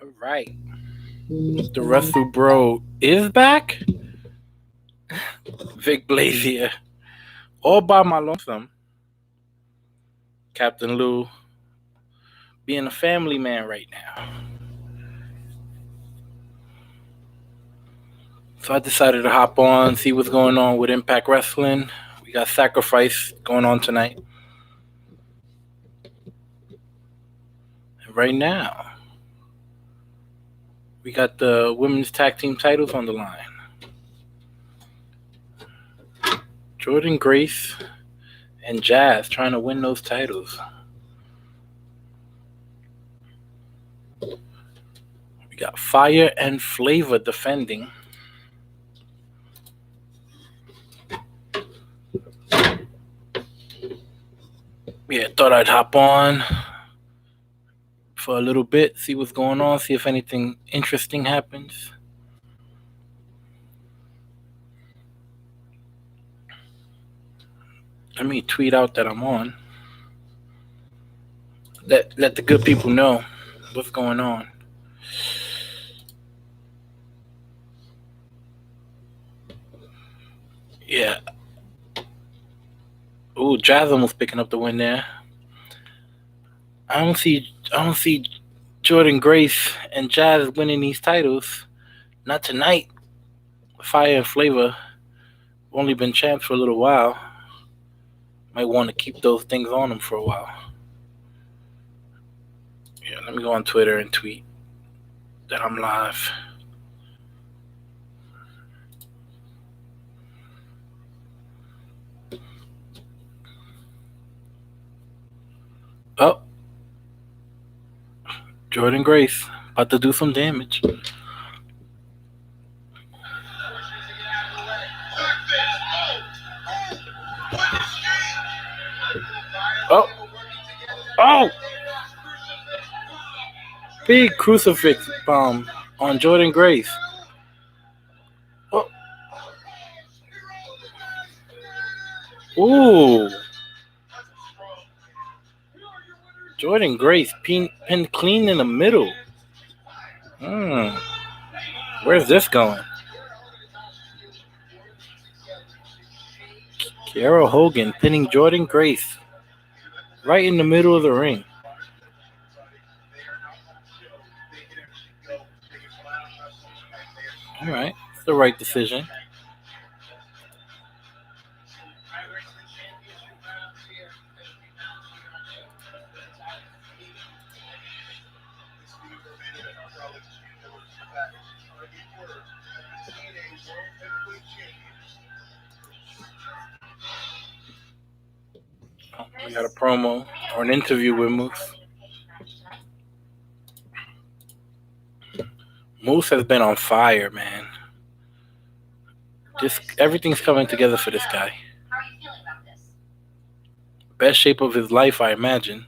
All right. The Wrestlebro is back. Vic Blazier. All by my lonesome. Captain Lou being a family man right now. So I decided to hop on, see what's going on with Impact Wrestling. We got Sacrifice going on tonight. And right now, we got the women's tag team titles on the line. Jordan Grace and Jazz trying to win those titles. We got Fire and Flavor defending. Yeah, thought I'd hop on for a little bit, see what's going on, see if anything interesting happens. Let me tweet out that I'm on. Let the good people know what's going on. Yeah. Ooh, Jazz almost picking up the win there. I don't see Jordan Grace and Jazz winning these titles. Not tonight. Fire and Flavor only been champs for a little while. Might want to keep those things on them for a while. Yeah, let me go on Twitter and tweet that I'm live. Oh, Jordan Grace about to do some damage. Oh, oh! Big crucifix bomb on Jordan Grace. Oh. Ooh. Jordan Grace pinned clean in the middle. Where's this going? Kiara Hogan pinning Jordan Grace right in the middle of the ring. All right, it's the right decision. We got a promo or an interview with Moose. Moose has been on fire, man. Just everything's coming together for this guy. Best shape of his life, I imagine.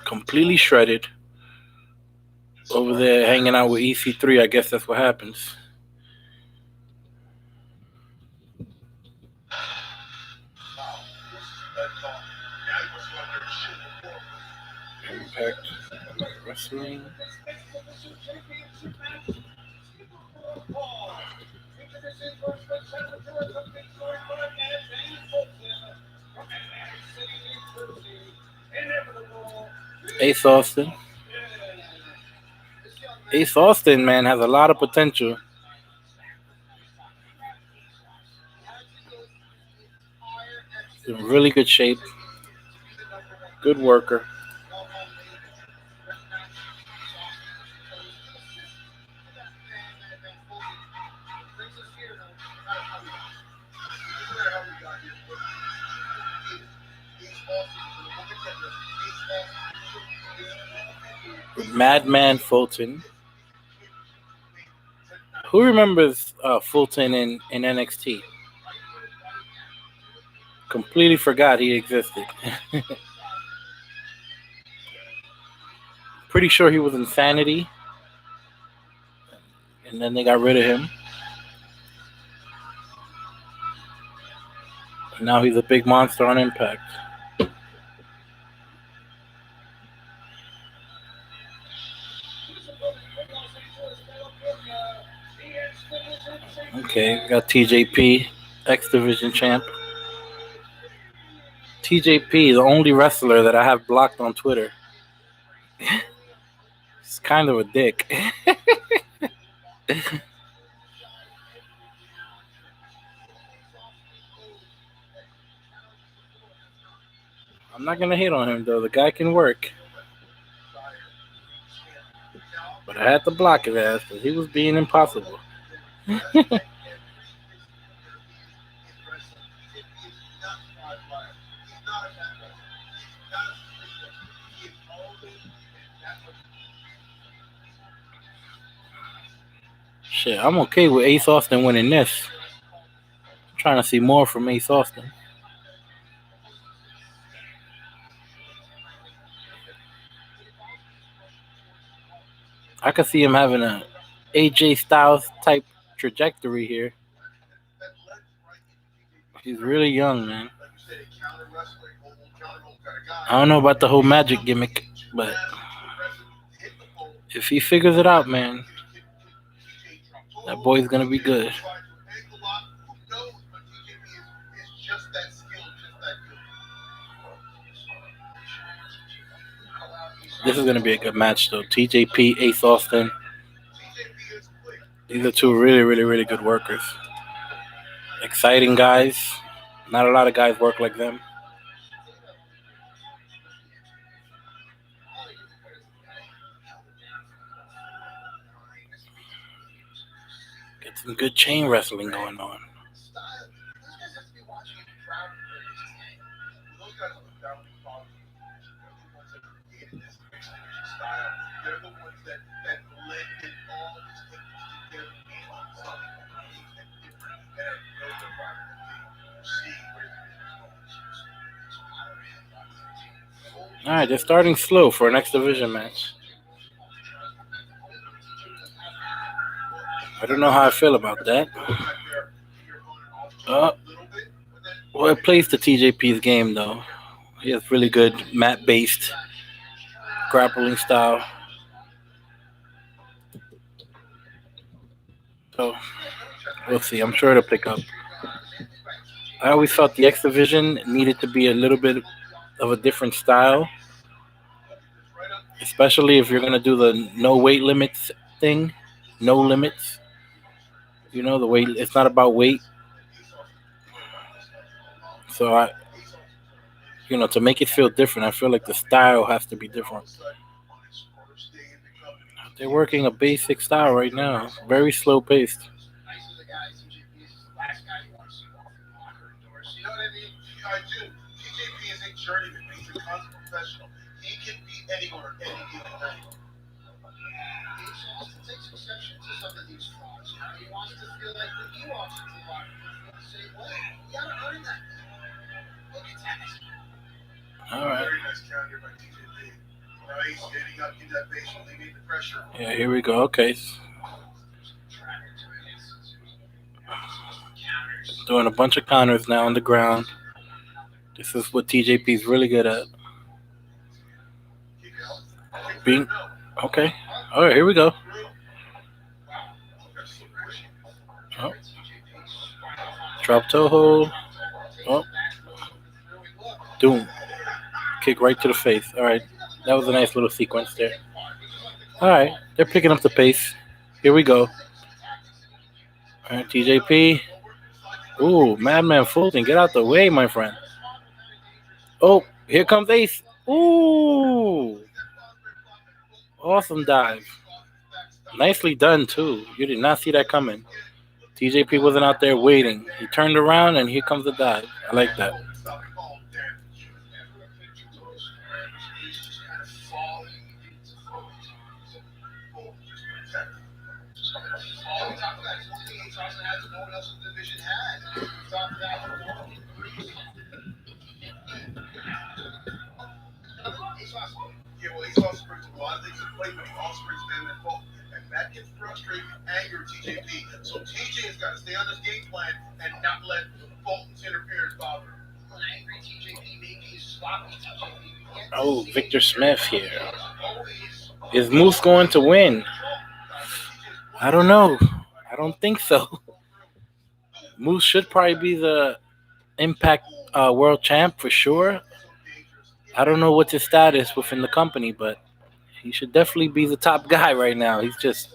Completely shredded. Over there hanging out with EC3, I guess that's what happens. Impact Wrestling. Ace Austin. Ace Austin, man, has a lot of potential. He's in really good shape. Good worker. Madman Fulton. Who remembers Fulton in NXT? Completely forgot he existed. Pretty sure he was Insanity, and then they got rid of him. And now he's a big monster on Impact. Okay, we got TJP, X Division champ. TJP, the only wrestler that I have blocked on Twitter. He's kind of a dick. I'm not gonna hate on him though. The guy can work. But I had to block his ass because he was being impossible. Shit, I'm okay with Ace Austin winning this. I'm trying to see more from Ace Austin. I could see him having a AJ Styles type trajectory here. He's really young, man. I don't know about the whole magic gimmick, but if he figures it out, man, that boy's gonna be good. This is gonna be a good match, though. TJP, Ace Austin. These are two really, really, really good workers. Exciting guys. Not a lot of guys work like them. Get some good chain wrestling going on. Alright, they're starting slow for an X Division match. I don't know how I feel about that. Well, it plays to TJP's game, though. He has really good mat-based grappling style. So, we'll see. I'm sure it'll pick up. I always thought the X Division needed to be a little bit of a different style, especially if you're going to do the no weight limits thing. No limits. You know, the weight, it's not about weight. So, to make it feel different, I feel like the style has to be different. They're working a basic style right now, very slow paced. All right. Yeah, here we go. Okay. Doing a bunch of counters now on the ground. This is what TJP is really good at. Being okay. All right, here we go. Oh. Drop toe hold. Oh. Doom. Kick right to the face. All right. That was a nice little sequence there. All right. They're picking up the pace. Here we go. All right, TJP. Ooh, Madman Fulton. Get out the way, my friend. Oh, here comes Ace. Ooh. Awesome dive. Nicely done, too. You did not see that coming. TJP wasn't out there waiting. He turned around, and here comes the dive. I like that. Oh, Victor Smith here. Is Moose going to win? I don't know. I don't think so. Moose should probably be the Impact World Champ for sure. I don't know what's his status within the company, but he should definitely be the top guy right now. He's just,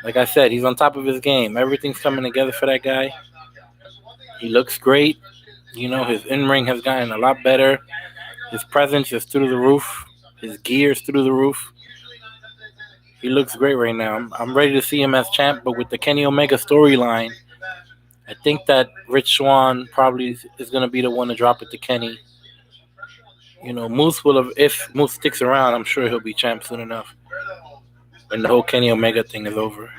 like I said, he's on top of his game. Everything's coming together for that guy. He looks great. You know, his in-ring has gotten a lot better. His presence is through the roof. His gear is through the roof. He looks great right now. I'm ready to see him as champ, but with the Kenny Omega storyline, I think that Rich Swann probably is going to be the one to drop it to Kenny. You know, Moose will have, if Moose sticks around, I'm sure he'll be champ soon enough when the whole Kenny Omega thing is over.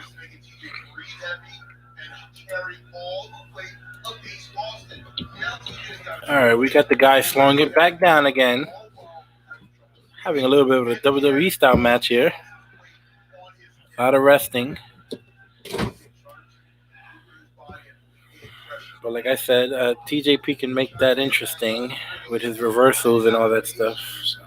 Alright, we got the guy slowing it back down again. Having a little bit of a WWE style match here. A lot of resting. But like I said, TJP can make that interesting with his reversals and all that stuff. So.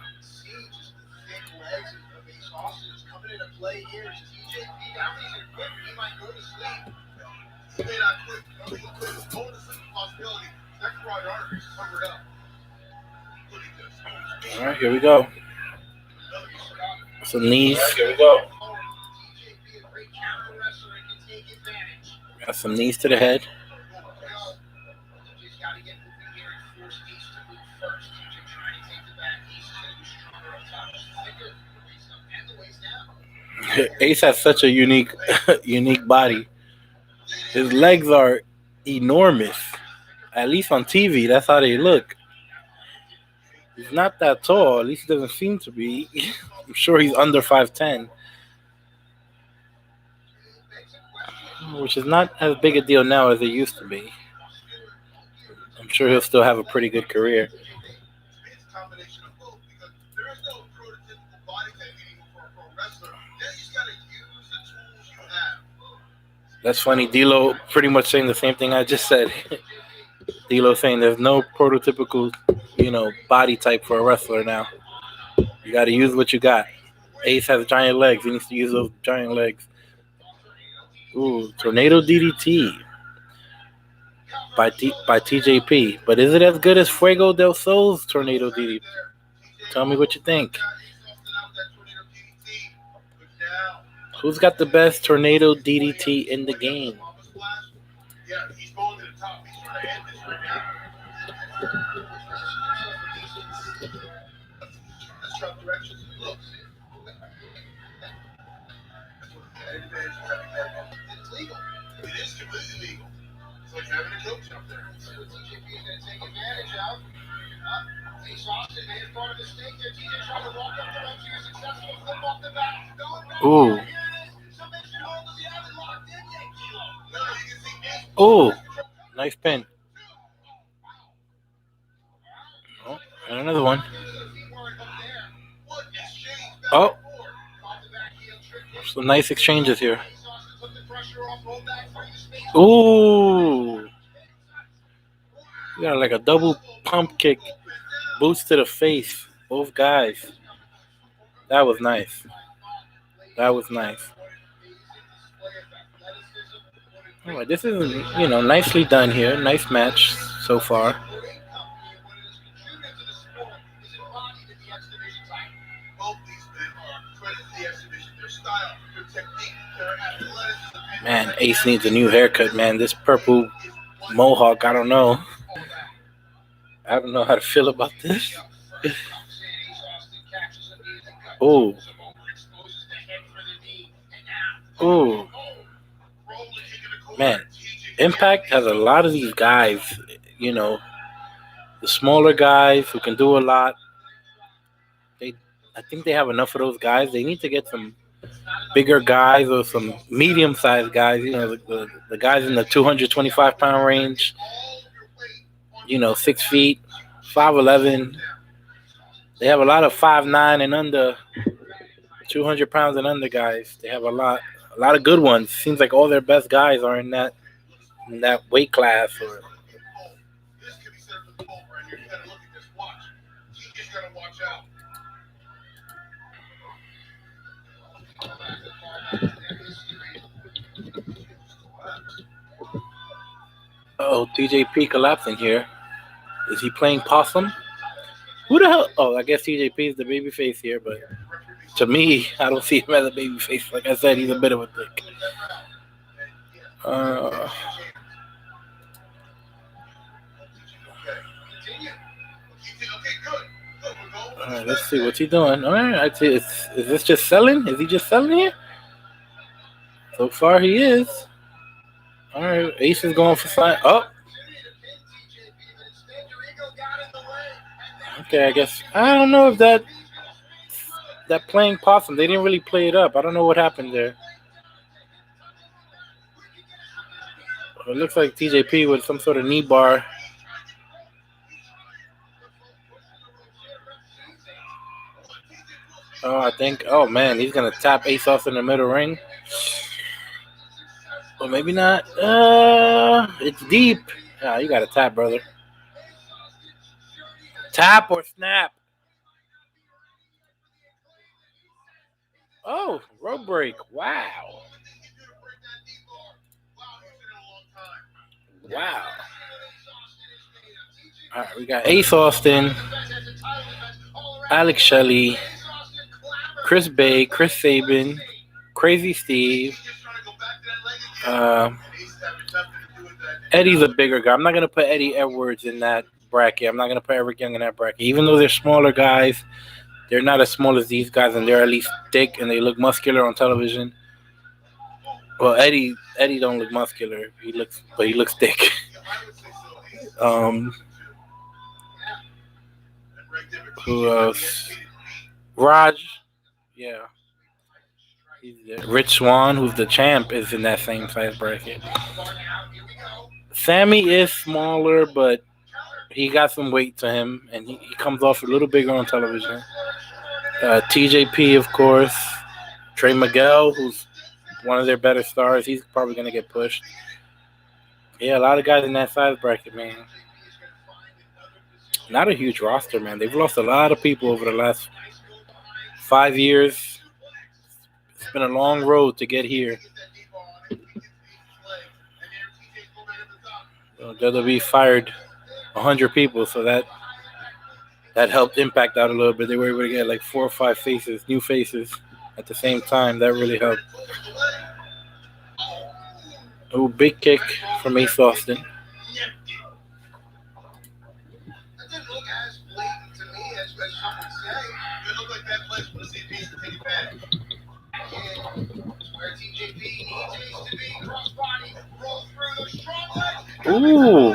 All right, here we go. Some knees. Got some knees to the head. Ace has such a unique body. His legs are enormous. At least on TV, that's how they look. He's not that tall. At least he doesn't seem to be. I'm sure he's under 5'10", which is not as big a deal now as it used to be. I'm sure he'll still have a pretty good career. That's funny. D'Lo pretty much saying the same thing I just said. D'Lo saying there's no prototypical, body type for a wrestler now. You got to use what you got. Ace has giant legs. He needs to use those giant legs. Ooh, tornado DDT by TJP. But is it as good as Fuego del Sol's tornado DDT? Tell me what you think. Who's got the best tornado DDT in the game? Ooh. Ooh. Nice pin. Oh, and another one. Oh. Some nice exchanges here. Ooh. You got like a double pump kick. Boots to the face. Both guys. That was nice. That was nice. Anyway, this is, nicely done here. Nice match so far. Man, Ace needs a new haircut, man. This purple mohawk, I don't know. I don't know how to feel about this. Oh. Oh. Man, Impact has a lot of these guys, the smaller guys who can do a lot. I think they have enough of those guys. They need to get some bigger guys or some medium-sized guys, the guys in the 225-pound range, 6 feet, 5'11". They have a lot of 5'9" and under, 200 pounds and under guys. They have a lot of good ones. Seems like all their best guys are in that weight class. Or oh, TJP collapsing here. Is he playing possum? Who the hell? Oh, I guess TJP is the baby face here, but to me, I don't see him as a baby face. Like I said, he's a bit of a dick. Uh, all right, let's see what's he doing. All right, I see. Is this just selling? Is he just selling here? So far, he is. All right, Ace is going for sign. Oh, okay. I guess I don't know if that playing possum. They didn't really play it up. I don't know what happened there. It looks like TJP with some sort of knee bar. Oh, I think. Oh man, he's gonna tap Ace off in the middle ring. Or maybe not. It's deep. Ah, you got to tap, brother. Tap or snap. Oh, rope break. Wow. Wow. All right, we got Ace Austin, Alex Shelley, Chris Bay, Chris Sabin, Crazy Steve. Uh, Eddie's a bigger guy. I'm not gonna put Eddie Edwards in that bracket. I'm not gonna put Eric Young in that bracket. Even though they're smaller guys, they're not as small as these guys, and they're at least thick and they look muscular on television. Well, Eddie don't look muscular. He looks thick. Um, who else? Raj, yeah. Rich Swan, who's the champ, is in that same size bracket. Sammy is smaller, but he got some weight to him, and he comes off a little bigger on television. TJP, of course. Trey Miguel, who's one of their better stars, he's probably going to get pushed. Yeah, a lot of guys in that size bracket, man. Not a huge roster, man. They've lost a lot of people over the last 5 years. It's been a long road to get here. WWE fired 100 people, so that helped impact out a little bit. They were able to get like 4 or 5 faces, new faces, at the same time. That really helped. Oh, big kick from Ace Austin. Ooh.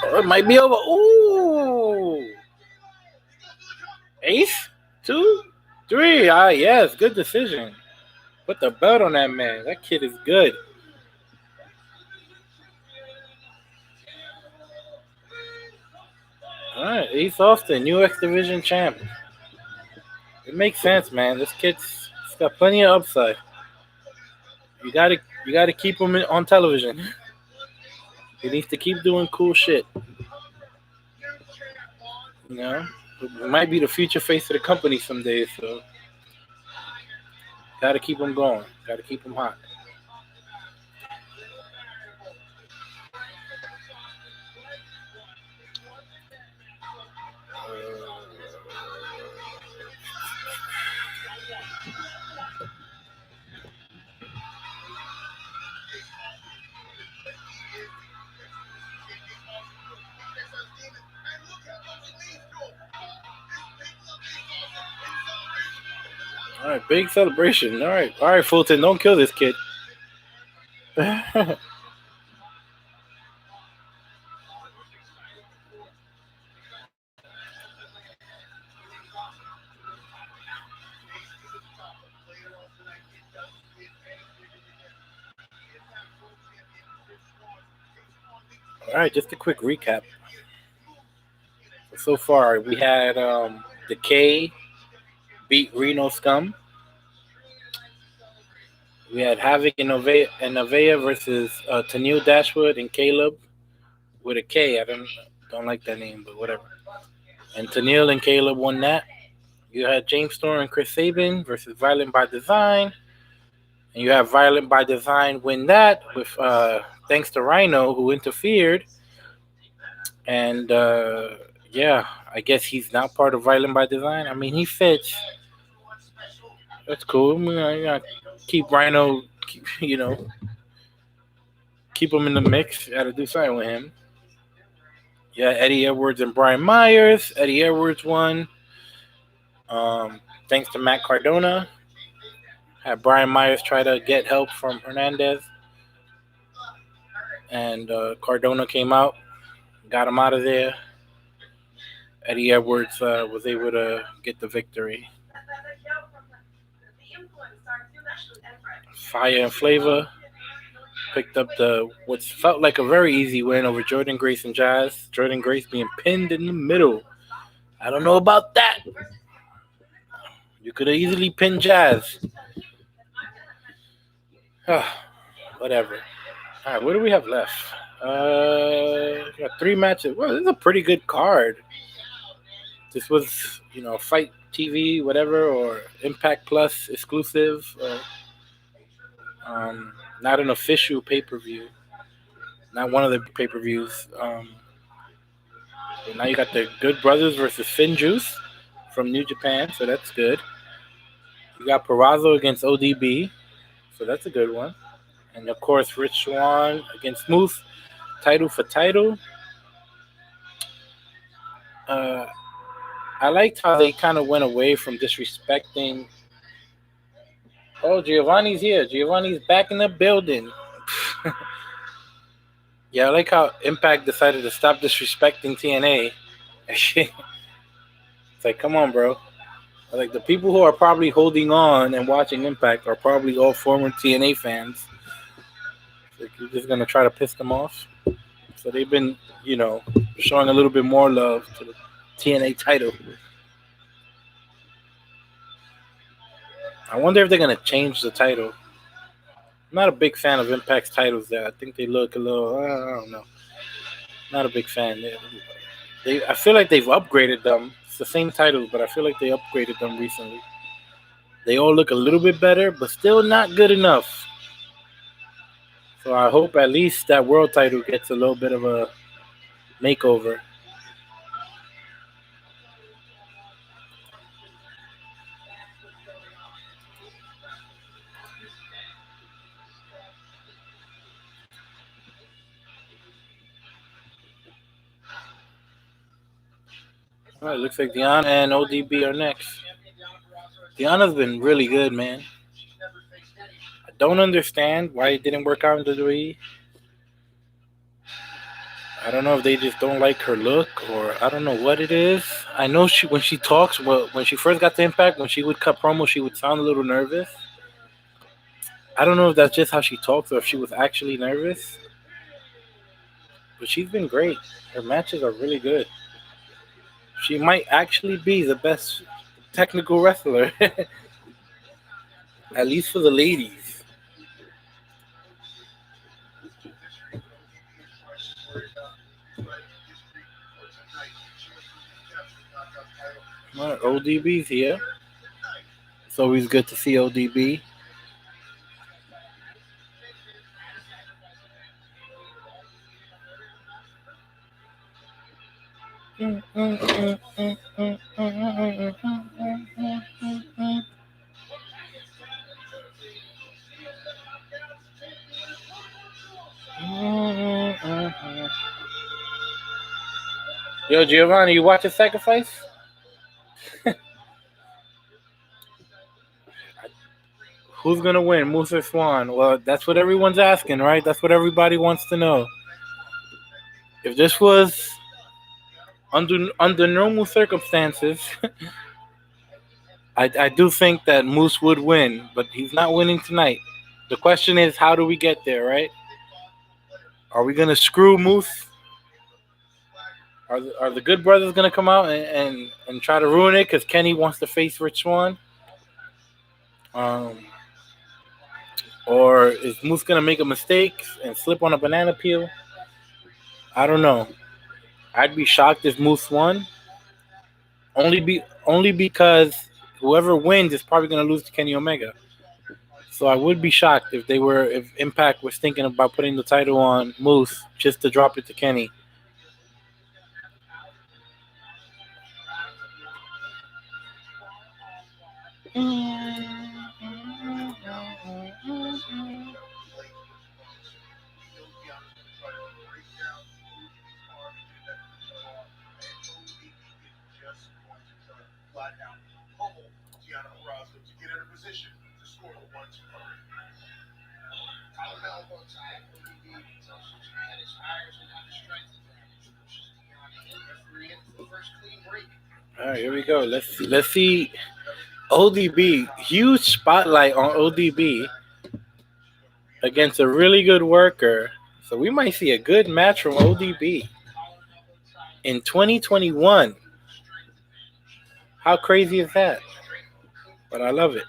Oh, it might be over. Ooh. Ace? 2? 3. Ah, yes. Good decision. Put the belt on that man. That kid is good. All right. Ace Austin, new X Division champ. It makes sense, man. This kid's got plenty of upside. You gotta keep him on television. He needs to keep doing cool shit. You know, it might be the future face of the company someday. So, gotta keep him going. Gotta keep him hot. All right, big celebration. All right, Fulton, don't kill this kid. All right, just a quick recap. so far. We had the K beat Reno Scum. We had Havoc and Nevaeh versus Tennille Dashwood and Caleb with a K. I don't like that name, but whatever. And Tennille and Caleb won that. You had James Storm and Chris Sabin versus Violent by Design, and you have Violent by Design win that with thanks to Rhino who interfered. And yeah, I guess he's not part of Violent by Design. I mean, he fits. That's cool. I mean, I gotta keep Rhino, keep him in the mix. Got to do something with him. Yeah, Eddie Edwards and Brian Myers. Eddie Edwards won. Thanks to Matt Cardona. Had Brian Myers try to get help from Hernandez. And Cardona came out, got him out of there. Eddie Edwards was able to get the victory. Fire and Flavor picked up the what felt like a very easy win over Jordan Grace and Jazz. Jordan Grace being pinned in the middle. I don't know about that. You could have easily pinned Jazz. Whatever. All right, what do we have left? We got 3 matches. Well, this is a pretty good card. This was, Fight TV, whatever, or Impact Plus exclusive. Not an official pay-per-view. Not one of the pay-per-views. Now you got the Good Brothers versus Finn Juice from New Japan, so that's good. You got Perazo against ODB, so that's a good one. And of course, Rich Swann against Moose, title for title. I liked how they kind of went away from disrespecting. Oh, Giovanni's here. Giovanni's back in the building. Yeah, I like how Impact decided to stop disrespecting TNA. It's like, come on, bro. Like, the people who are probably holding on and watching Impact are probably all former TNA fans. Like, you're just gonna try to piss them off. So they've been, showing a little bit more love to the TNA title. I wonder if they're gonna change the title. I'm not a big fan of Impact's titles there. I think they look a little. I don't know. Not a big fan. I feel like they've upgraded them. It's the same titles, but I feel like they upgraded them recently. They all look a little bit better, but still not good enough. So I hope at least that world title gets a little bit of a makeover. All right, looks like Deanna and ODB are next. Deanna's been really good, man. I don't understand why it didn't work out in WWE. I don't know if they just don't like her look, or I don't know what it is. I know when she talks, when she first got to Impact, when she would cut promo, she would sound a little nervous. I don't know if that's just how she talks or if she was actually nervous. But she's been great. Her matches are really good. She might actually be the best technical wrestler, at least for the ladies. Right, ODB's here. It's always good to see ODB. Yo, Giovanni, you watch a Sacrifice? Who's gonna win, Moose or Swan? Well, that's what everyone's asking, right? That's what everybody wants to know. If this was under normal circumstances, I do think that Moose would win, but he's not winning tonight. The question is, how do we get there, right? Are we gonna screw Moose? Are the Good Brothers gonna come out and try to ruin it because Kenny wants to face Rich Swann? Um, or is Moose gonna make a mistake and slip on a banana peel? I don't know. I'd be shocked if Moose won. Only because whoever wins is probably gonna lose to Kenny Omega. So I would be shocked if Impact was thinking about putting the title on Moose just to drop it to Kenny. All right, here we go. Let's see. ODB, huge spotlight on ODB against a really good worker. So we might see a good match from ODB in 2021. How crazy is that? But I love it.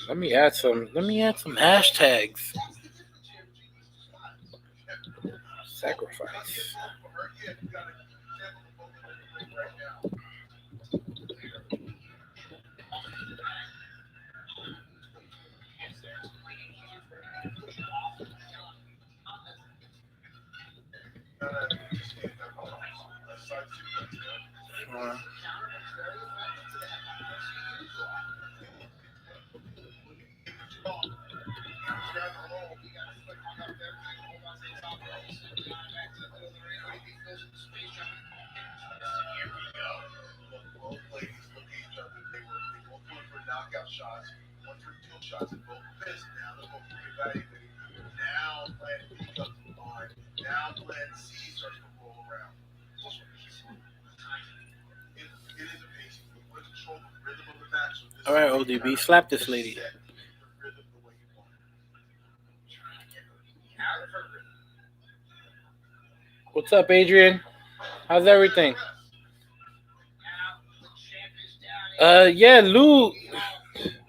Let me add some. Let me add some hashtags. Sacrifice. All right, ODB, slap this lady. What's up, Adrian? How's everything? Yeah, Lou. I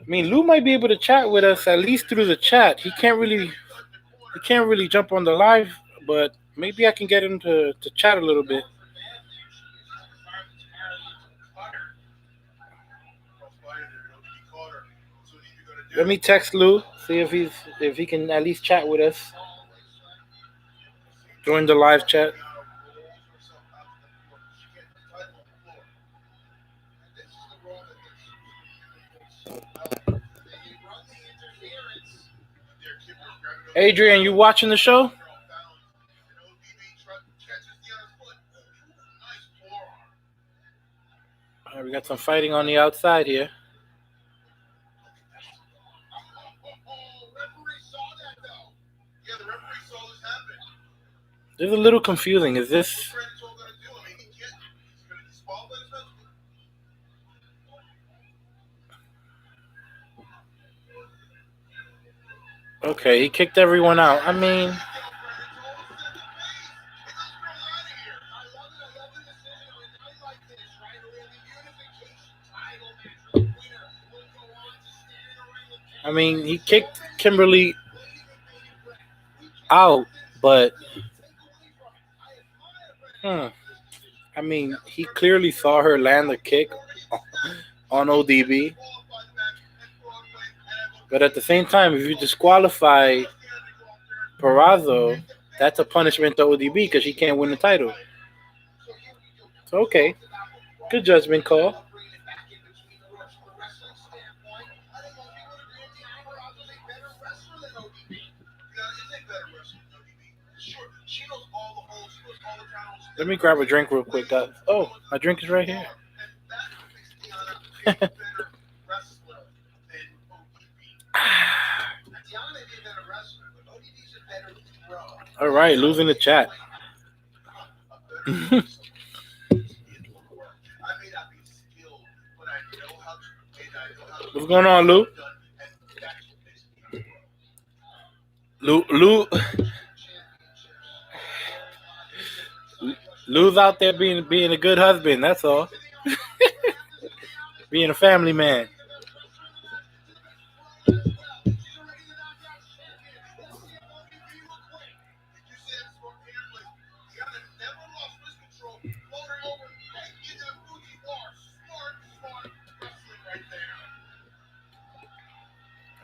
mean, Lou might be able to chat with us at least through the chat. He can't really jump on the live, but maybe I can get him to chat a little bit. Let me text Lou, see if he can at least chat with us. Join the live chat. Adrian, you watching the show? All right, we got some fighting on the outside here. This is a little confusing. Is this? Okay, he kicked everyone out. I mean, he kicked Kimberly out, but he clearly saw her land the kick on ODB. But at the same time, if you disqualify Perazo, that's a punishment to ODB because she can't win the title. So, okay. Good judgment call. Let me grab a drink real quick, guys. Oh, my drink is right here. All right, losing the chat. What's going on, Lou? Lou, Lou's out there being a good husband. That's all. Being a family man.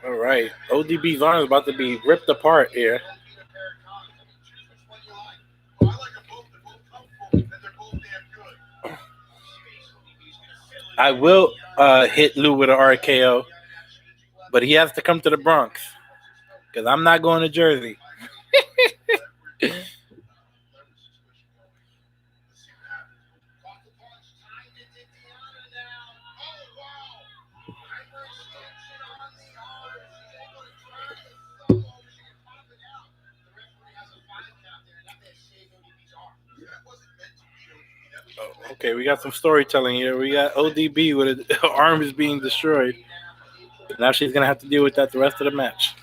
All right, ODB's arm is about to be ripped apart here. I will hit Lou with an RKO, but he has to come to the Bronx because I'm not going to Jersey. Okay, we got some storytelling here. We got ODB with her arms being destroyed. Now she's gonna have to deal with that the rest of the match.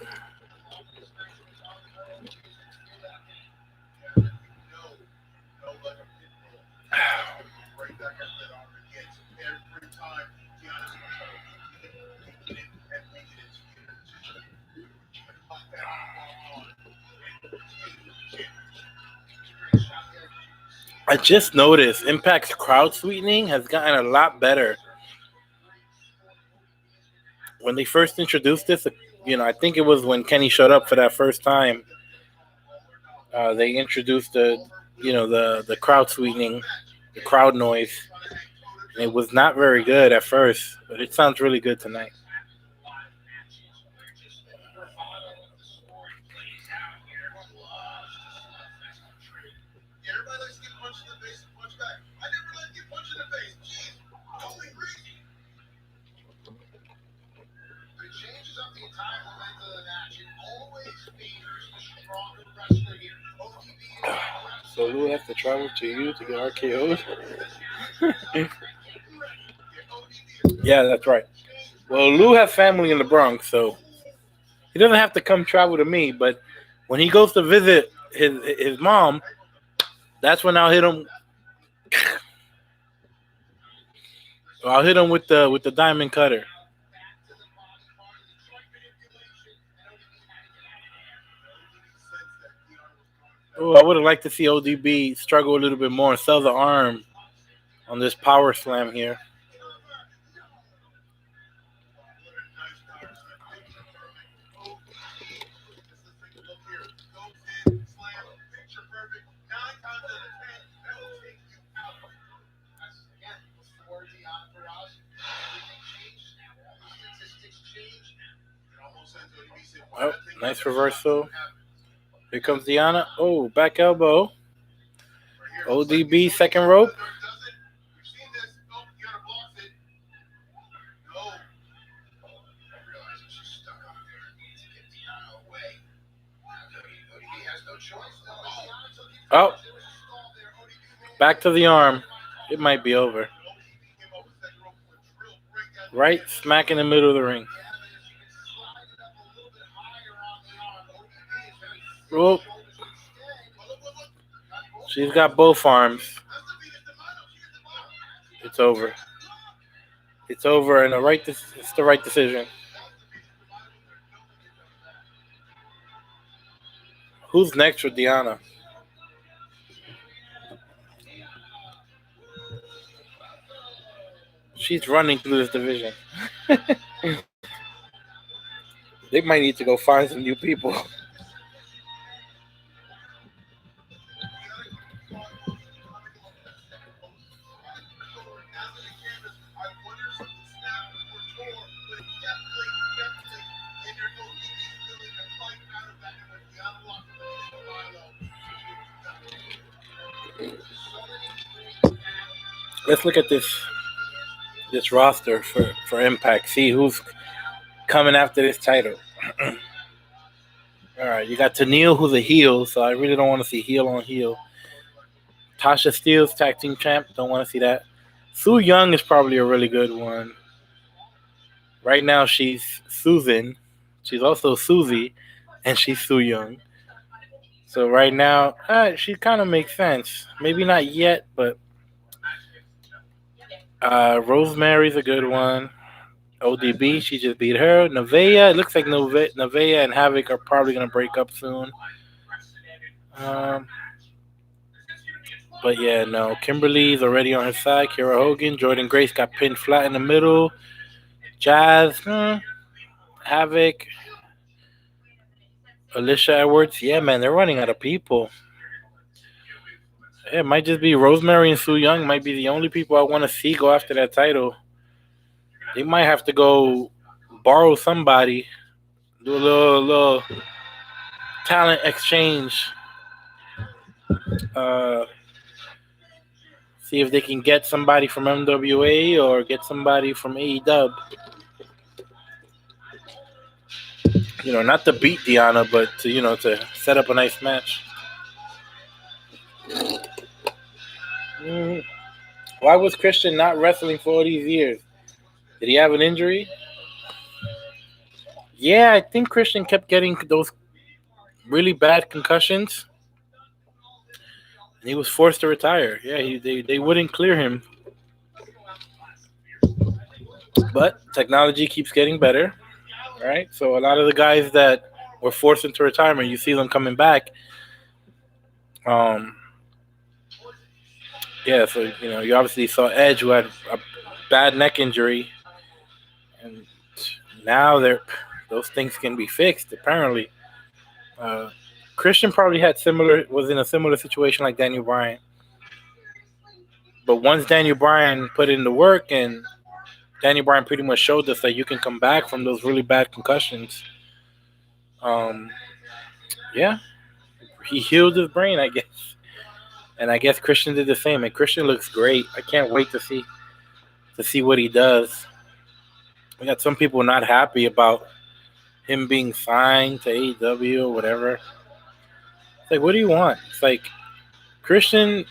I just noticed Impact's crowd sweetening has gotten a lot better. When they first introduced this, I think it was when Kenny showed up for that first time. They introduced the crowd sweetening, the crowd noise. And it was not very good at first, but it sounds really good tonight. So Lou has to travel to you to get RKO'd? Yeah, that's right. Well, Lou has family in the Bronx, so he doesn't have to come travel to me. But when he goes to visit his mom, that's when I'll hit him. I'll hit him with the diamond cutter. Oh, I would have liked to see ODB struggle a little bit more and sell the arm on this power slam here. Oh, nice reversal. Here comes Deanna. Oh, back elbow. ODB second rope. Oh, back to the arm. It might be over. Right smack in the middle of the ring. Oh. She's got both arms. It's over. It's over, and it's the right decision. Who's next for Deanna? She's running through this division. They might need to go find some new people. Let's look at this. this roster for Impact. See who's coming after this title. All right, you got Tennille, who's a heel, so I really don't want to see heel on heel. Tasha Steelz, tag team champ, don't want to see that. Su Young is probably a really good one. Right now, she's Susan. She's also Susie, and she's Su Young. So right now, she kind of makes sense. Maybe not yet, but Rosemary's a good one. ODB, she just beat her. Nevaeh, it looks like Nevaeh and Havoc are probably going to break up soon. Um, but yeah, no. Kimberly's already on her side. Kara Hogan. Jordan Grace got pinned flat in the middle. Jazz, Havoc. Alicia Edwards. Yeah, man, they're running out of people. Yeah, it might just be Rosemary and Su Young might be the only people I want to see go after that title. They might have to go borrow somebody, do a little talent exchange. Uh, See if they can get somebody from MWA or get somebody from AEW. Not to beat Deanna, but to set up a nice match. Why was Christian not wrestling for all these years? Did he have an injury? Yeah, I think Christian kept getting those really bad concussions, and he was forced to retire. Yeah, they wouldn't clear him. But technology keeps getting better, right? So a lot of the guys that were forced into retirement, you see them coming back. Yeah, so you obviously saw Edge, who had a bad neck injury, and now those things can be fixed. Apparently, Christian probably was in a similar situation like Daniel Bryan. But once Daniel Bryan put in the work, and Daniel Bryan pretty much showed us that you can come back from those really bad concussions. Yeah, he healed his brain, I guess. And I guess Christian did the same. And Christian looks great. I can't wait to see what he does. We got some people not happy about him being signed to AEW or whatever. It's like, what do you want? It's like Christian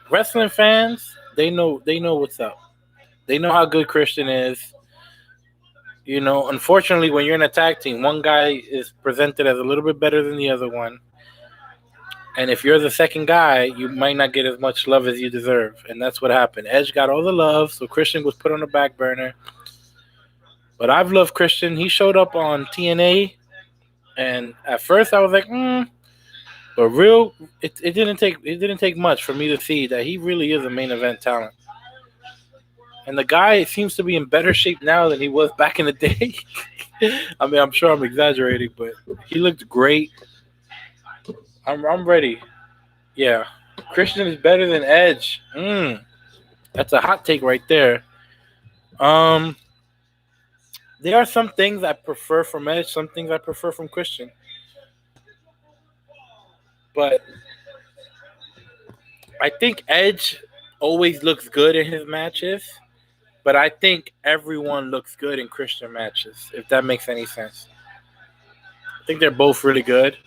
wrestling fans, they know what's up. They know how good Christian is. Unfortunately, when you're in a tag team, one guy is presented as a little bit better than the other one. And if you're the second guy, you might not get as much love as you deserve. And that's what happened. Edge got all the love, so Christian was put on the back burner. But I've loved Christian. He showed up on TNA, and at first I was like, but it didn't take much for me to see that he really is a main event talent. And the guy seems to be in better shape now than he was back in the day. I mean, I'm sure I'm exaggerating, but he looked great. I'm ready. Yeah. Christian is better than Edge. That's a hot take right there. There are some things I prefer from Edge, some things I prefer from Christian. But I think Edge always looks good in his matches. But I think everyone looks good in Christian matches, if that makes any sense. I think they're both really good.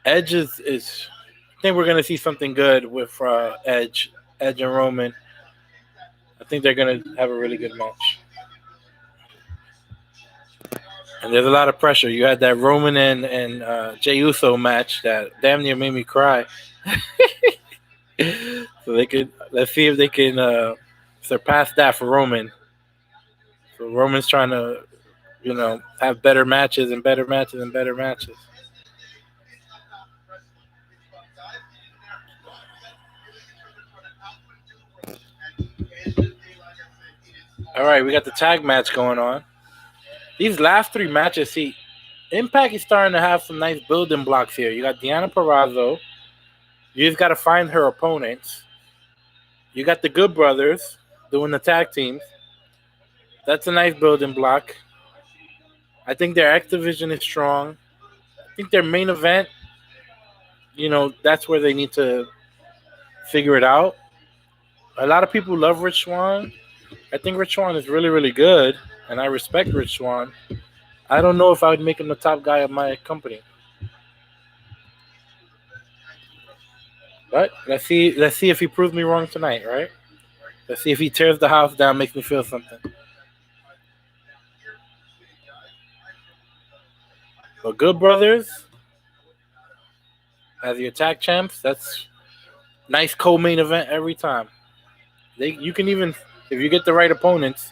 Edge is I think we're going to see something good with Edge and Roman. I think they're going to have a really good match. And there's a lot of pressure. You had that Roman and Jey Uso match that damn near made me cry. So let's see if they can surpass that for Roman. So Roman's trying to, have better matches and better matches and better matches. All right, we got the tag match going on. These last three matches, see, Impact is starting to have some nice building blocks here. You got Deonna Purrazzo. You just got to find her opponents. You got the Good Brothers doing the tag teams. That's a nice building block. I think their X division is strong. I think their main event, that's where they need to figure it out. A lot of people love Rich Swan. I think Rich Swan is really, really good, and I respect Rich Swan. I don't know if I would make him the top guy of my company. But let's see if he proves me wrong tonight, right? Let's see if he tears the house down, makes me feel something. But Good Brothers as your tag champs, that's nice co-main event every time. You can even if you get the right opponents.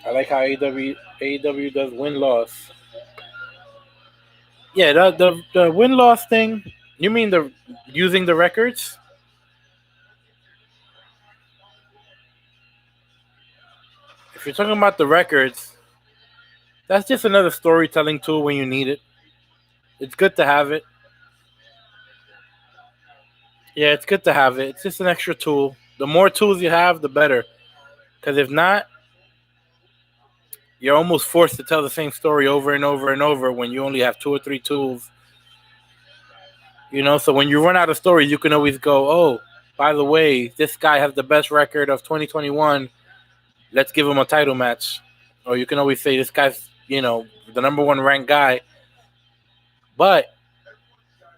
I like how AEW does win loss. Yeah, the win loss thing. You mean the using the records? If you're talking about the records, that's just another storytelling tool when you need it. It's good to have it. Yeah, it's good to have it. It's just an extra tool. The more tools you have, the better. Because if not, you're almost forced to tell the same story over and over and over when you only have two or three tools. So when you run out of stories, you can always go, oh, by the way, this guy has the best record of 2021. Let's give him a title match. Or you can always say, this guy's, the number one ranked guy. But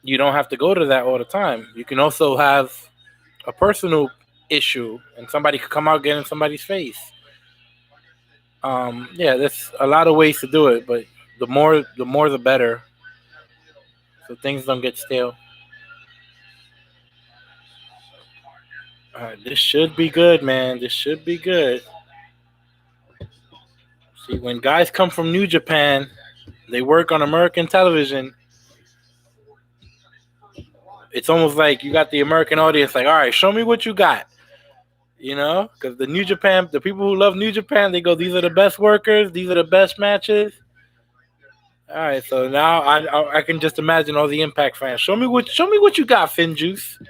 you don't have to go to that all the time. You can also have a personal issue and somebody could come out getting somebody's face. Yeah, there's a lot of ways to do it, but the more the better, so things don't get stale. This should be good, man. This should be good. See, when guys come from New Japan, they work on American television. It's almost like you got the American audience like, all right, show me what you got. Because the people who love New Japan, they go, these are the best workers, these are the best matches. All right, so now I can just imagine all the Impact fans. Show me what you got, Finn Juice.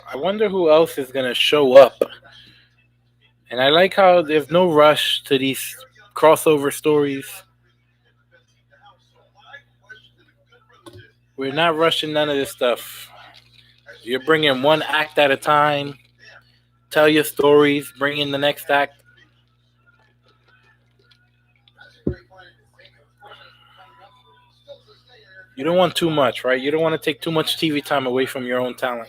I wonder who else is gonna show up. And I like how there's no rush to these crossover stories. We're not rushing none of this stuff. You're bringing one act at a time. Tell your stories. Bring in the next act. You don't want too much, right? You don't want to take too much TV time away from your own talent.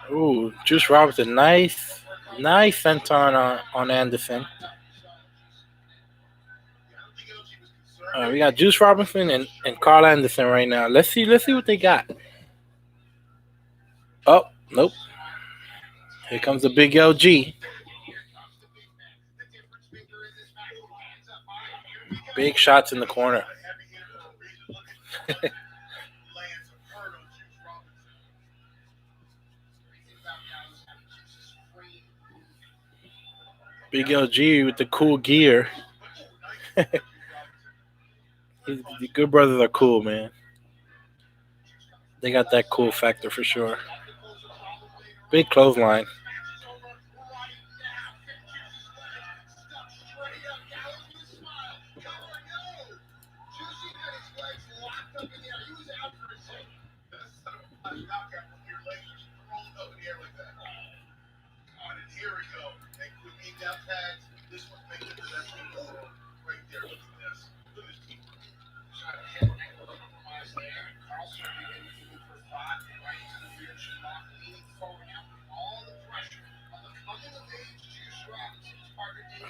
Ooh, Juice Robinson, nice senton on Anderson. We got Juice Robinson and Carl Anderson right now. Let's see what they got. Oh, nope. Here comes the big LG. Big shots in the corner. Big LG with the cool gear. The Good Brothers are cool, man. They got that cool factor for sure. Big clothesline.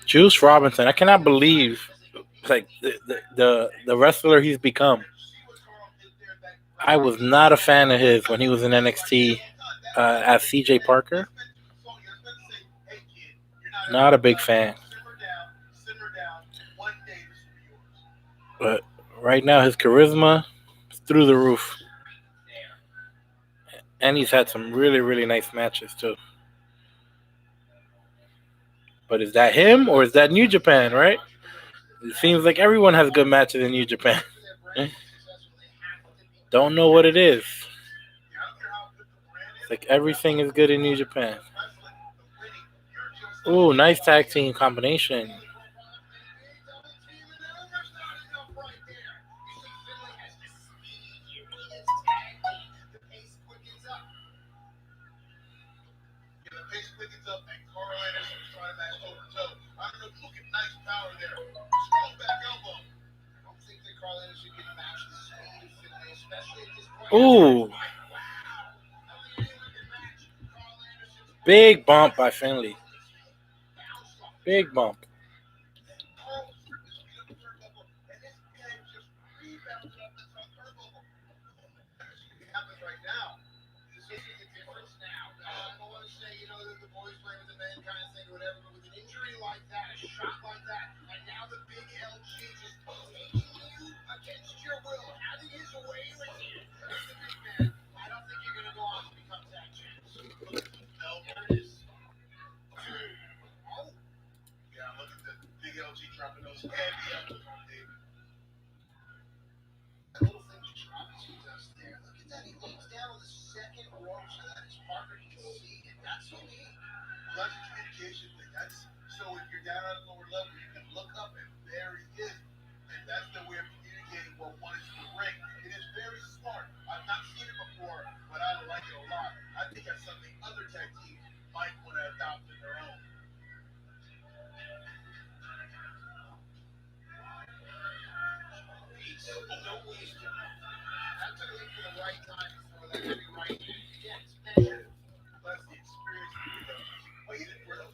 Juice Robinson. I cannot believe like the wrestler he's become. I was not a fan of his when he was in NXT as CJ Parker. Not a big fan. But right now his charisma is through the roof. And he's had some really, really nice matches too. But is that him or is that New Japan, right? It seems like everyone has good matches in New Japan. Don't know what it is. It's like everything is good in New Japan. Ooh, nice tag team combination. Ooh, big bump by Finley. Big bump.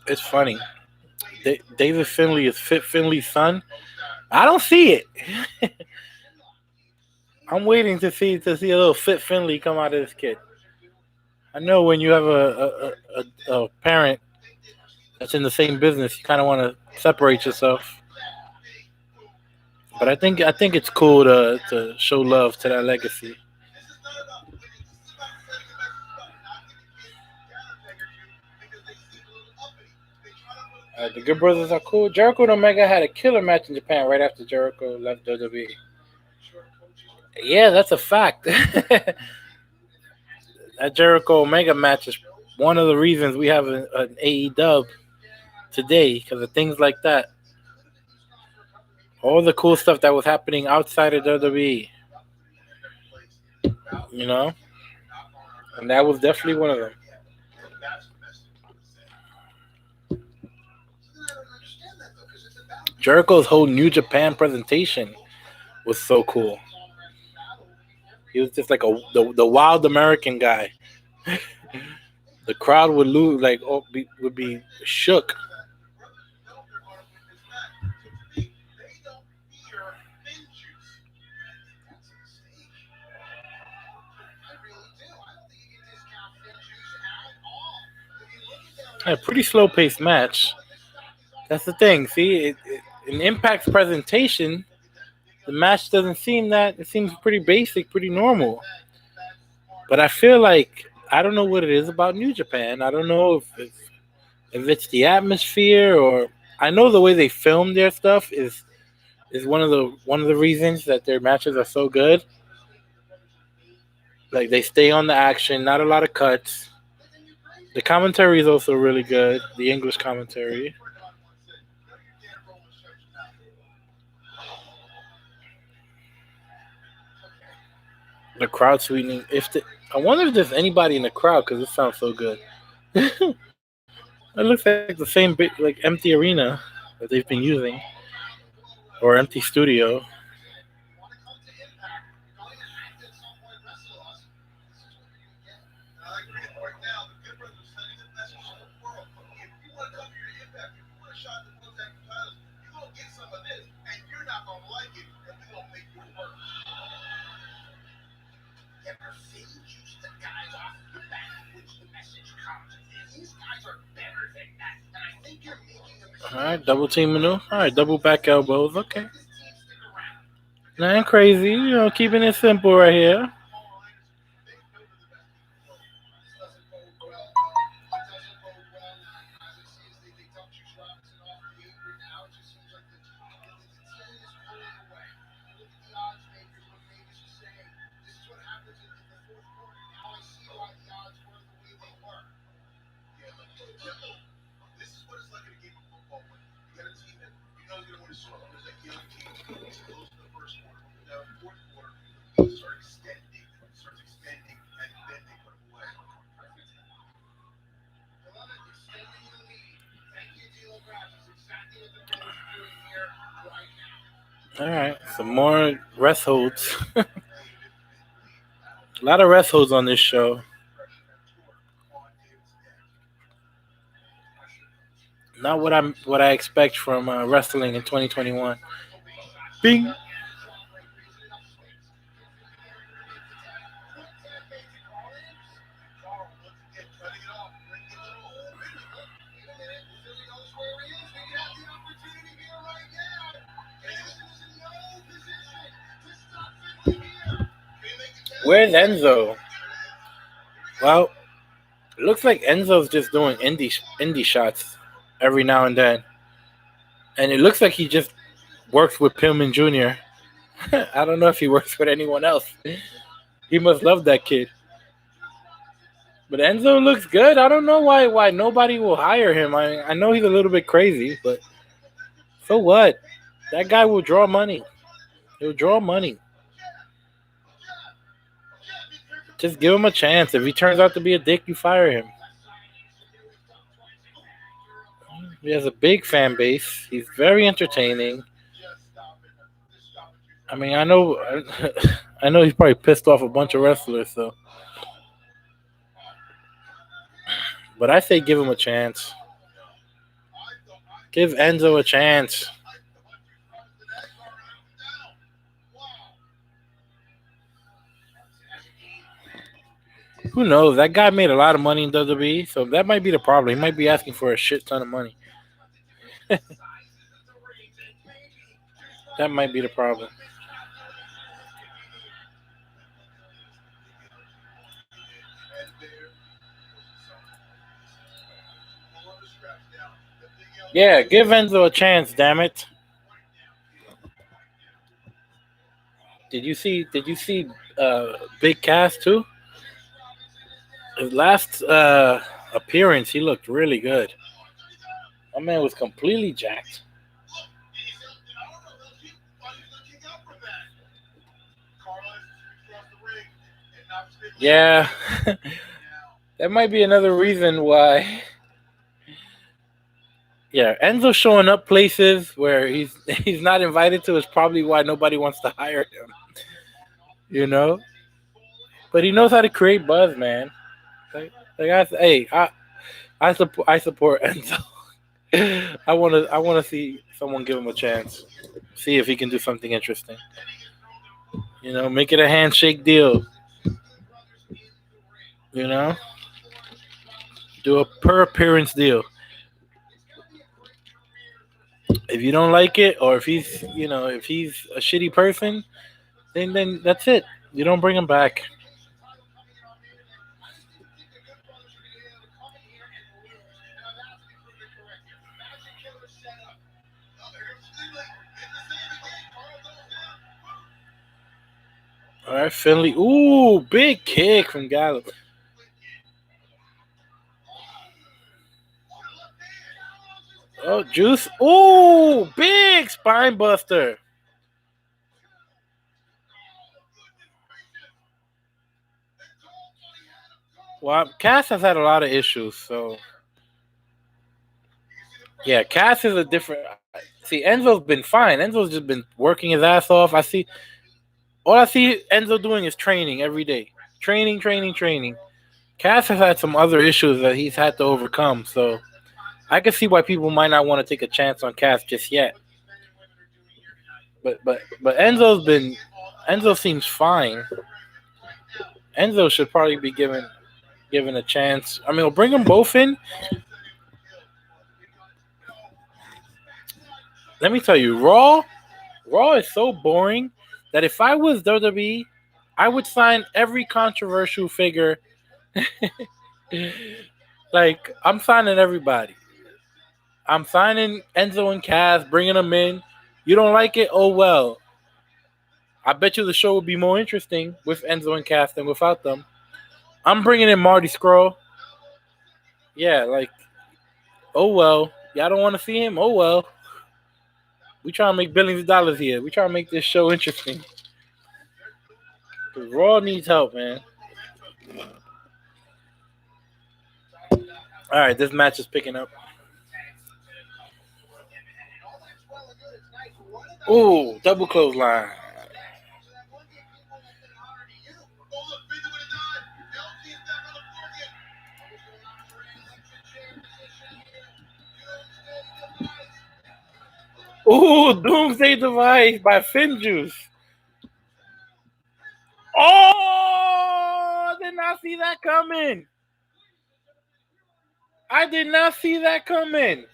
It's funny. David Finley is Fit Finley's son. I don't see it. I'm waiting to see a little Fit Finley come out of this kid. I know when you have a parent that's in the same business, you kind of want to separate yourself. But I think it's cool to show love to that legacy. The Good Brothers are cool. Jericho and Omega had a killer match in Japan right after Jericho left WWE. Yeah, that's a fact. That Jericho Omega match is one of the reasons we have an AE dub today because of things like that. All the cool stuff that was happening outside of WWE, you know, and that was definitely one of them. Jericho's whole New Japan presentation was so cool. He was just like the wild American guy. The crowd would lose, like, would be shook. A pretty slow paced match. That's the thing. See, in Impact's presentation, the match doesn't seem that. It seems pretty basic, pretty normal. But I feel like I don't know what it is about New Japan. I don't know if it's the atmosphere or I know the way they film their stuff is one of the reasons that their matches are so good. Like they stay on the action, not a lot of cuts. The commentary is also really good. The English commentary. The crowd sweetening. I wonder if there's anybody in the crowd because it sounds so good. It looks like the same big, like empty arena that they've been using or empty studio. All right, double team maneuver. All right, double back elbows. Okay, nothing crazy. Keeping it simple right here. All right, some more rest holds. A lot of rest holds on this show. Not what I expect from wrestling in 2021. Bing. Where's Enzo? Well, it looks like Enzo's just doing indie shots every now and then, and it looks like he just works with Pillman Jr. I don't know if he works with anyone else. He must love that kid. But Enzo looks good. I don't know why nobody will hire him. I know he's a little bit crazy, but so what? That guy will draw money. He'll draw money. Just give him a chance. If he turns out to be a dick, you fire him. He has a big fan base. He's very entertaining. I mean, I know, I know he's probably pissed off a bunch of wrestlers. So, but I say give him a chance. Give Enzo a chance. Who knows? That guy made a lot of money in WWE, so that might be the problem. He might be asking for a shit ton of money. That might be the problem. Yeah, give Enzo a chance, damn it. Did you see Big Cass too? His last appearance, he looked really good. My man was completely jacked. Yeah, that might be another reason why. Yeah, Enzo showing up places where he's not invited to is probably why nobody wants to hire him. You know, but he knows how to create buzz, man. Hey, I support Enzo. I wanna see someone give him a chance. See if he can do something interesting. Make it a handshake deal. You know, do a per appearance deal. If you don't like it, or if he's a shitty person, then that's it. You don't bring him back. All right, Finley. Ooh, big kick from Gallup. Oh, Juice. Ooh, big spine buster. Well, Cass has had a lot of issues, so yeah, Cass is a different. See, Enzo's been fine. Enzo's just been working his ass off. All I see Enzo doing is training every day. Training, training, training. Cass has had some other issues that he's had to overcome, so I can see why people might not want to take a chance on Cass just yet. But Enzo seems fine. Enzo should probably be given, given a chance. I mean, we'll bring them both in. Let me tell you, Raw is so boring that if I was WWE, I would sign every controversial figure. Like, I'm signing everybody. I'm signing Enzo and Cass, bringing them in. You don't like it? Oh well. I bet you the show would be more interesting with Enzo and Cass than without them. I'm bringing in Marty Scurll. Yeah, like, oh well. Y'all don't want to see him? Oh well. We trying to make billions of dollars here. We trying to make this show interesting. Cause Raw needs help, man. All right, this match is picking up. Ooh, double clothesline. Ooh, Doomsday Device by Finjuice. Oh, I did not see that coming. I did not see that coming.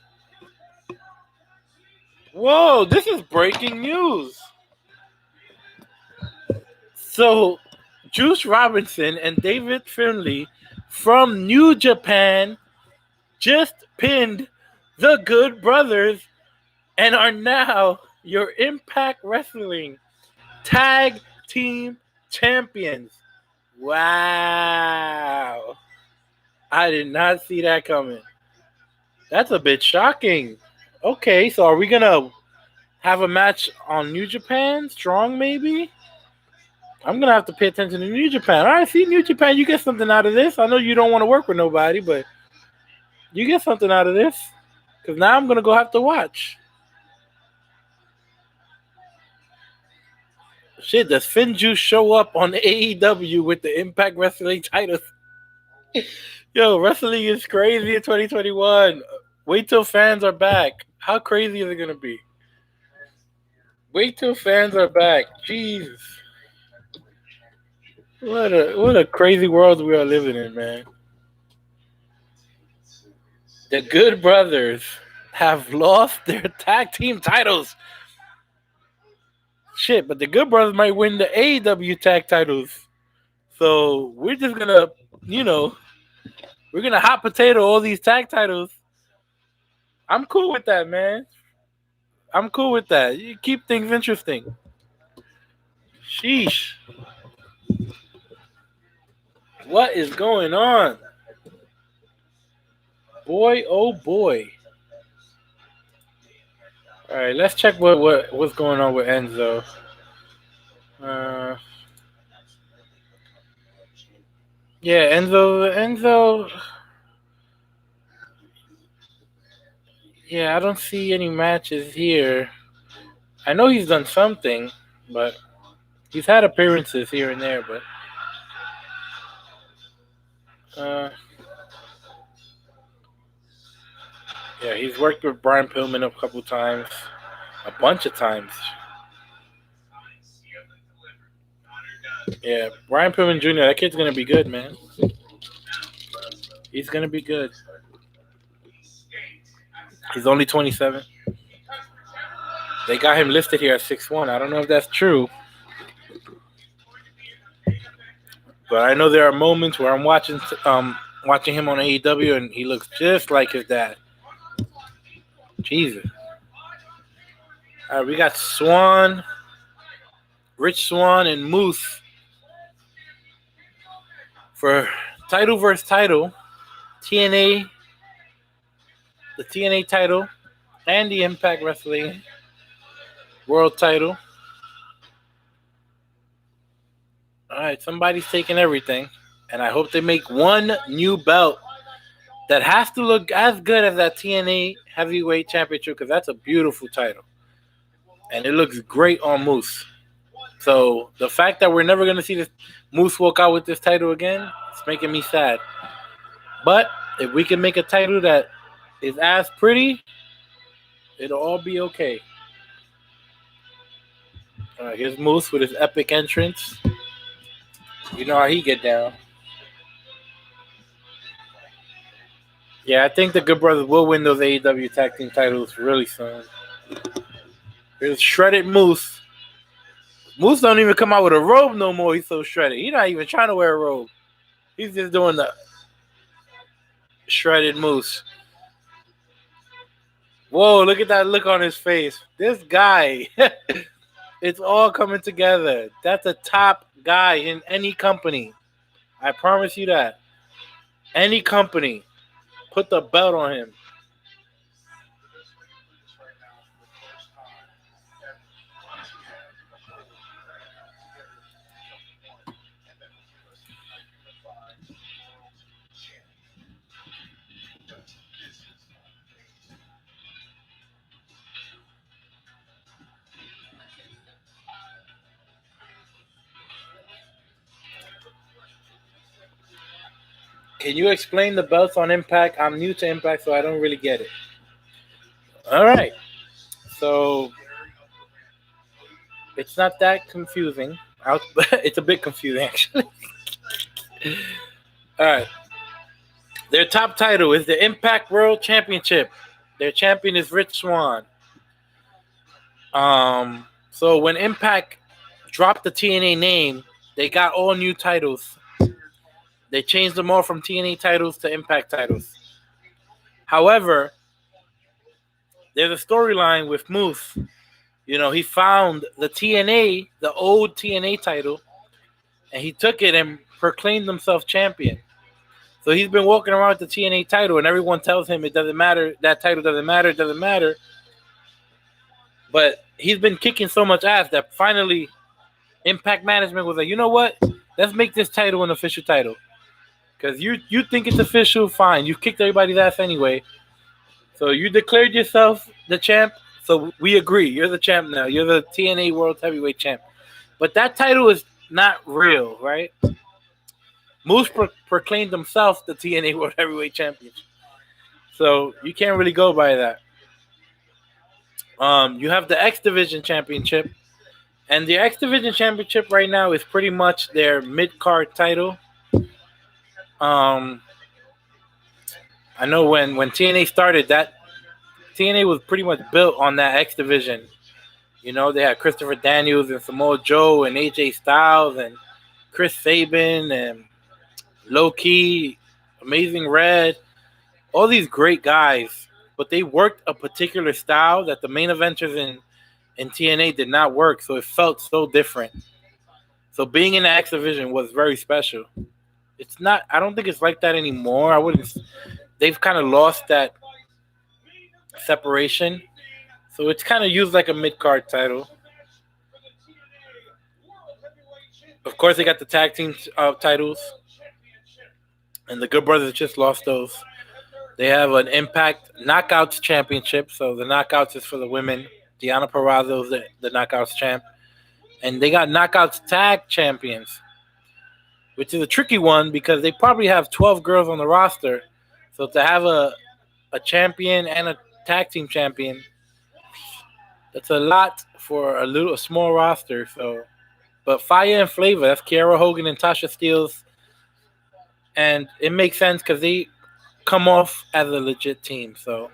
Whoa, this is breaking news. So, Juice Robinson and David Finlay from New Japan just pinned the Good Brothers and are now your Impact Wrestling Tag Team Champions. Wow. I did not see that coming. That's a bit shocking. Okay, so are we going to have a match on New Japan? Strong, maybe? I'm going to have to pay attention to New Japan. All right, see, New Japan, you get something out of this. I know you don't want to work with nobody, but you get something out of this. Because now I'm going to go have to watch. Shit, does Finjuice show up on AEW with the Impact Wrestling titles? Yo, wrestling is crazy in 2021. Wait till fans are back. How crazy is it going to be? Wait till fans are back. Jeez. What a crazy world we are living in, man. The Good Brothers have lost their tag team titles. Shit, but the Good Brothers might win the AEW tag titles. So we're just gonna, we're gonna hot potato all these tag titles. I'm cool with that, man. I'm cool with that. You keep things interesting. Sheesh. What is going on? Boy, oh boy. All right, let's check what's going on with Enzo. Yeah, Enzo. Yeah, I don't see any matches here. I know he's done something, but he's had appearances here and there. But yeah, he's worked with Brian Pillman a couple times, a bunch of times. Yeah, Brian Pillman Jr. That kid's gonna be good, man. He's gonna be good. He's only 27. They got him listed here at 6'1". I don't know if that's true, but I know there are moments where I'm watching him on AEW and he looks just like his dad. Jesus. All right, we got Swan, Rich Swan, and Moose for title versus title, TNA, the TNA title, and the Impact Wrestling World title. All right, somebody's taking everything, and I hope they make one new belt that has to look as good as that TNA Heavyweight Championship because that's a beautiful title, and it looks great on Moose. So the fact that we're never going to see this Moose walk out with this title again, it's making me sad. But if we can make a title that is as pretty, it'll all be okay. All right, here's Moose with his epic entrance. You know how he get down. Yeah, I think the Good Brothers will win those AEW tag team titles really soon. Here's Shredded Moose. Moose don't even come out with a robe no more. He's so shredded. He's not even trying to wear a robe. He's just doing the Shredded Moose. Whoa, look at that look on his face. This guy, it's all coming together. That's a top guy in any company. I promise you that. Any company, put the belt on him. Can you explain the belts on Impact? I'm new to Impact, so I don't really get it. All right. So it's not that confusing. It's a bit confusing, actually. All right. Their top title is the Impact World Championship. Their champion is Rich Swann. So when Impact dropped the TNA name, they got all new titles. They changed them all from TNA titles to Impact titles. However, there's a storyline with Moose. You know, he found the TNA, the old TNA title, and he took it and proclaimed himself champion. So he's been walking around with the TNA title, and everyone tells him it doesn't matter. That title doesn't matter. It doesn't matter. But he's been kicking so much ass that finally Impact Management was like, you know what? Let's make this title an official title. Because you think it's official, fine. You kicked everybody's ass anyway. So you declared yourself the champ. So we agree. You're the champ now. You're the TNA World Heavyweight Champ. But that title is not real, right? Moose proclaimed himself the TNA World Heavyweight Champion. So you can't really go by that. You have the X Division Championship. And the X Division Championship right now is pretty much their mid-card title. Um, I know when TNA started, that TNA was pretty much built on that X Division. You know, they had Christopher Daniels and Samoa Joe and AJ Styles and Chris Sabin and Low Key, Amazing Red, all these great guys. But they worked a particular style that the main eventers in TNA did not work, so it felt so different. So being in the X Division was very special. It's not. I don't think it's like that anymore. I wouldn't. They've kind of lost that separation, so it's kind of used like a mid card title. Of course, they got the tag team titles, and the Good Brothers just lost those. They have an Impact Knockouts Championship, so the Knockouts is for the women. Deanna Purrazzo is the Knockouts champ, and they got Knockouts Tag Champions, which is a tricky one because they probably have 12 girls on the roster. So to have a champion and a tag team champion, that's a lot for a small roster. So, but Fire and Flavor, that's Kiera Hogan and Tasha Steelz, and it makes sense because they come off as a legit team. So,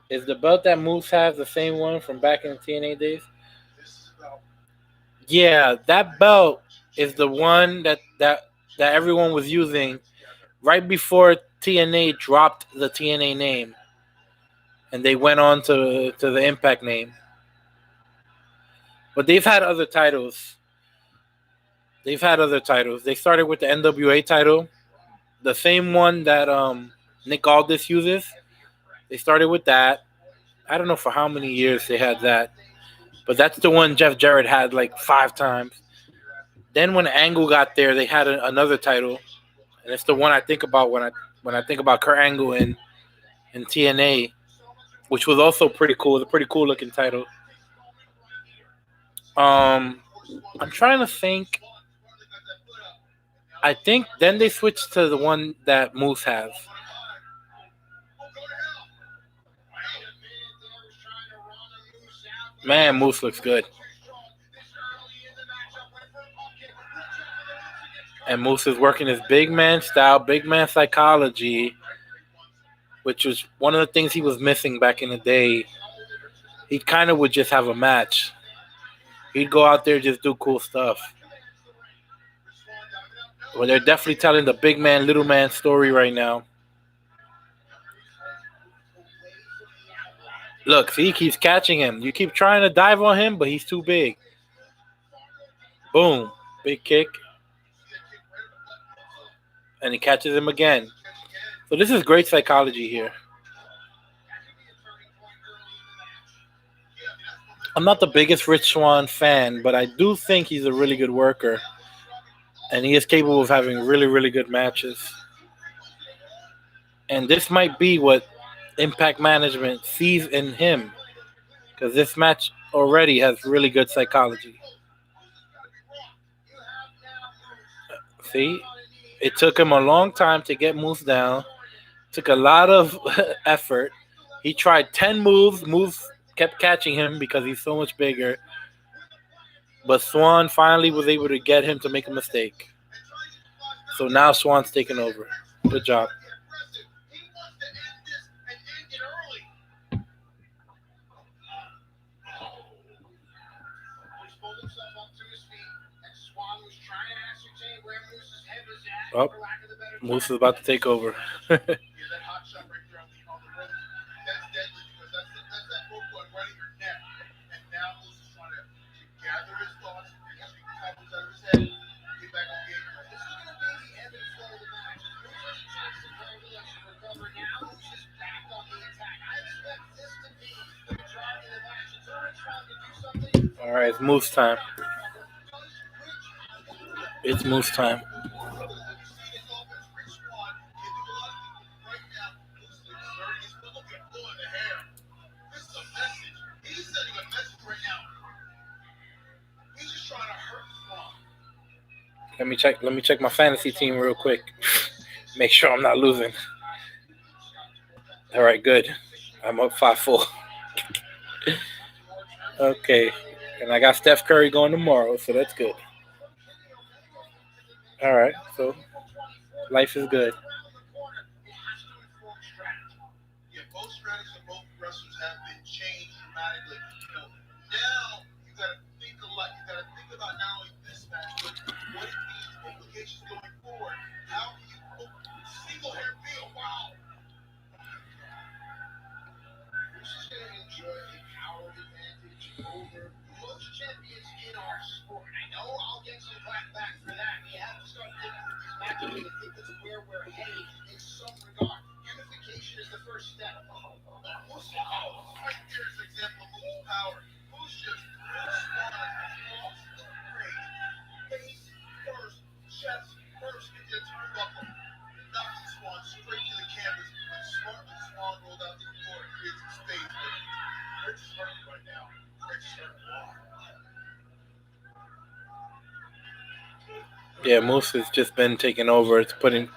is the belt that Moose has the same one from back in the TNA days? Yeah, that belt is the one that everyone was using right before TNA dropped the TNA name, and they went on to the Impact name. But they've had other titles. They've had other titles. They started with the NWA title, the same one that Nick Aldis uses. They started with that. I don't know for how many years they had that, but that's the one Jeff Jarrett had like 5 times. Then when Angle got there, they had another title, and it's the one I think about when I think about Kurt Angle in TNA, which was also pretty cool. It's a pretty cool looking title. Um, I'm trying to think. I think then they switched to the one that Moose has. Man, Moose looks good. And Moose is working his big man style, big man psychology, which was one of the things he was missing back in the day. He kind of would just have a match. He'd go out there just do cool stuff. Well, they're definitely telling the big man, little man story right now. Look, see, he keeps catching him. You keep trying to dive on him, but he's too big. Boom. Big kick. And he catches him again. So this is great psychology here. I'm not the biggest Rich Swann fan, but I do think he's a really good worker. And he is capable of having really, really good matches. And this might be what Impact Management sees in him. Because this match already has really good psychology. See? It took him a long time to get Moose down. Took a lot of effort. He tried 10 moves. Moose kept catching him because he's so much bigger. But Swann finally was able to get him to make a mistake. So now Swann's taking over. Good job. Oh, Moose is about to take over. All right, it's Moose time. It's Moose time. Let me check my fantasy team real quick. Make sure I'm not losing. All right, good. I'm up 5-4. Okay, and I got Steph Curry going tomorrow, so that's good. All right, so life is good. Yeah, Moose has just been taking over. It's putting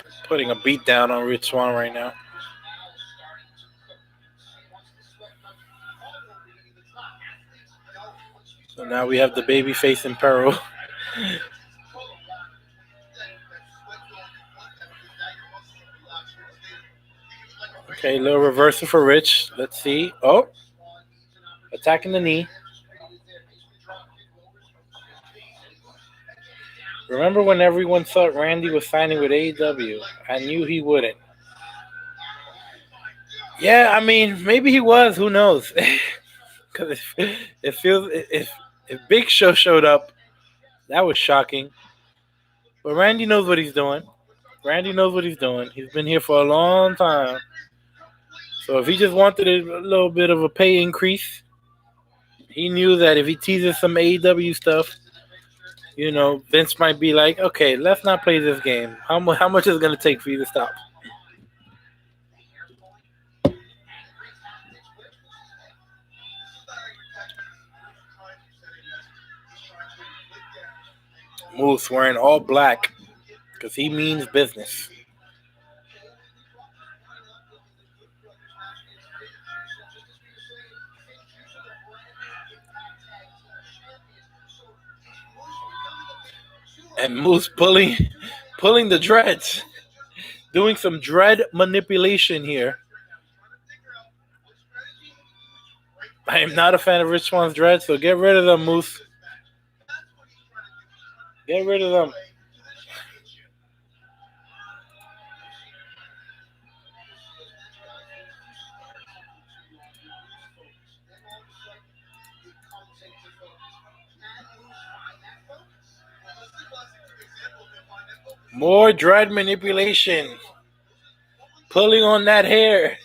a beat down on Rich Swann right now. So now we have the baby face in peril. Okay, little reversal for Rich. Let's see. Oh, attacking the knee. Remember when everyone thought Randy was signing with AEW? I knew he wouldn't. Yeah, I mean, maybe he was. Who knows? Because it feels if Big Show showed up, that was shocking. But Randy knows what he's doing. Randy knows what he's doing. He's been here for a long time. So if he just wanted a little bit of a pay increase, he knew that if he teases some AEW stuff, Vince might be like, okay, let's not play this game. How much is it going to take for you to stop? Moose wearing all black because he means business. And Moose pulling Pulling the dreads. Doing some dread manipulation here. I am not a fan of Rich Swan's dreads, so get rid of them, Moose. Get rid of them. More dread manipulation. Pulling on that hair.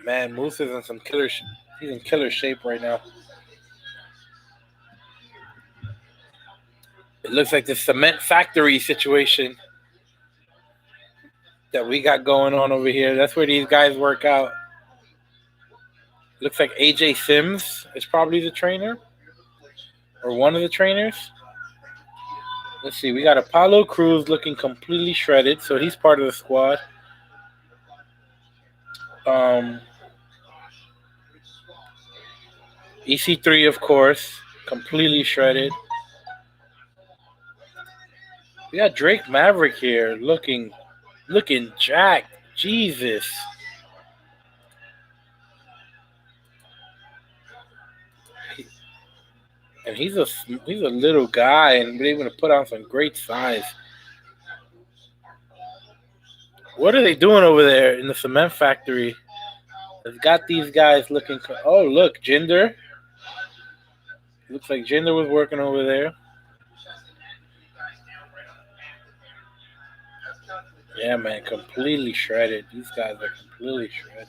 Man, Moose is in some killer. He's in killer shape right now. It looks like the cement factory situation that we got going on over here. That's where these guys work out. Looks like AJ Sims is probably the trainer or one of the trainers. Let's see. We got Apollo Cruz looking completely shredded, so he's part of the squad. EC3, of course, completely shredded. We got Drake Maverick here looking jacked. Jesus. And he's a little guy and been able to put on some great size. What are they doing over there in the cement factory? They've got these guys looking. Oh, look, Jinder. Looks like Jinder was working over there. Yeah, man, completely shredded. These guys are completely shredded.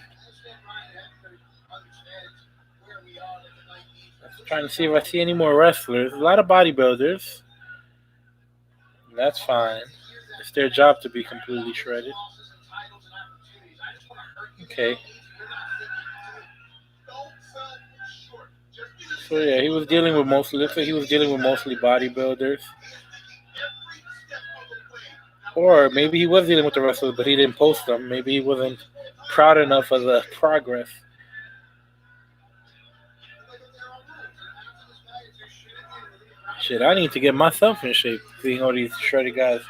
I'm trying to see if I see any more wrestlers. A lot of bodybuilders. That's fine. It's their job to be completely shredded. Okay. So yeah, he was dealing with mostly. Looks like he was dealing with mostly bodybuilders. Or maybe he was dealing with the wrestlers, but he didn't post them. Maybe he wasn't proud enough of the progress. Shit, I need to get myself in shape, seeing all these shredded guys.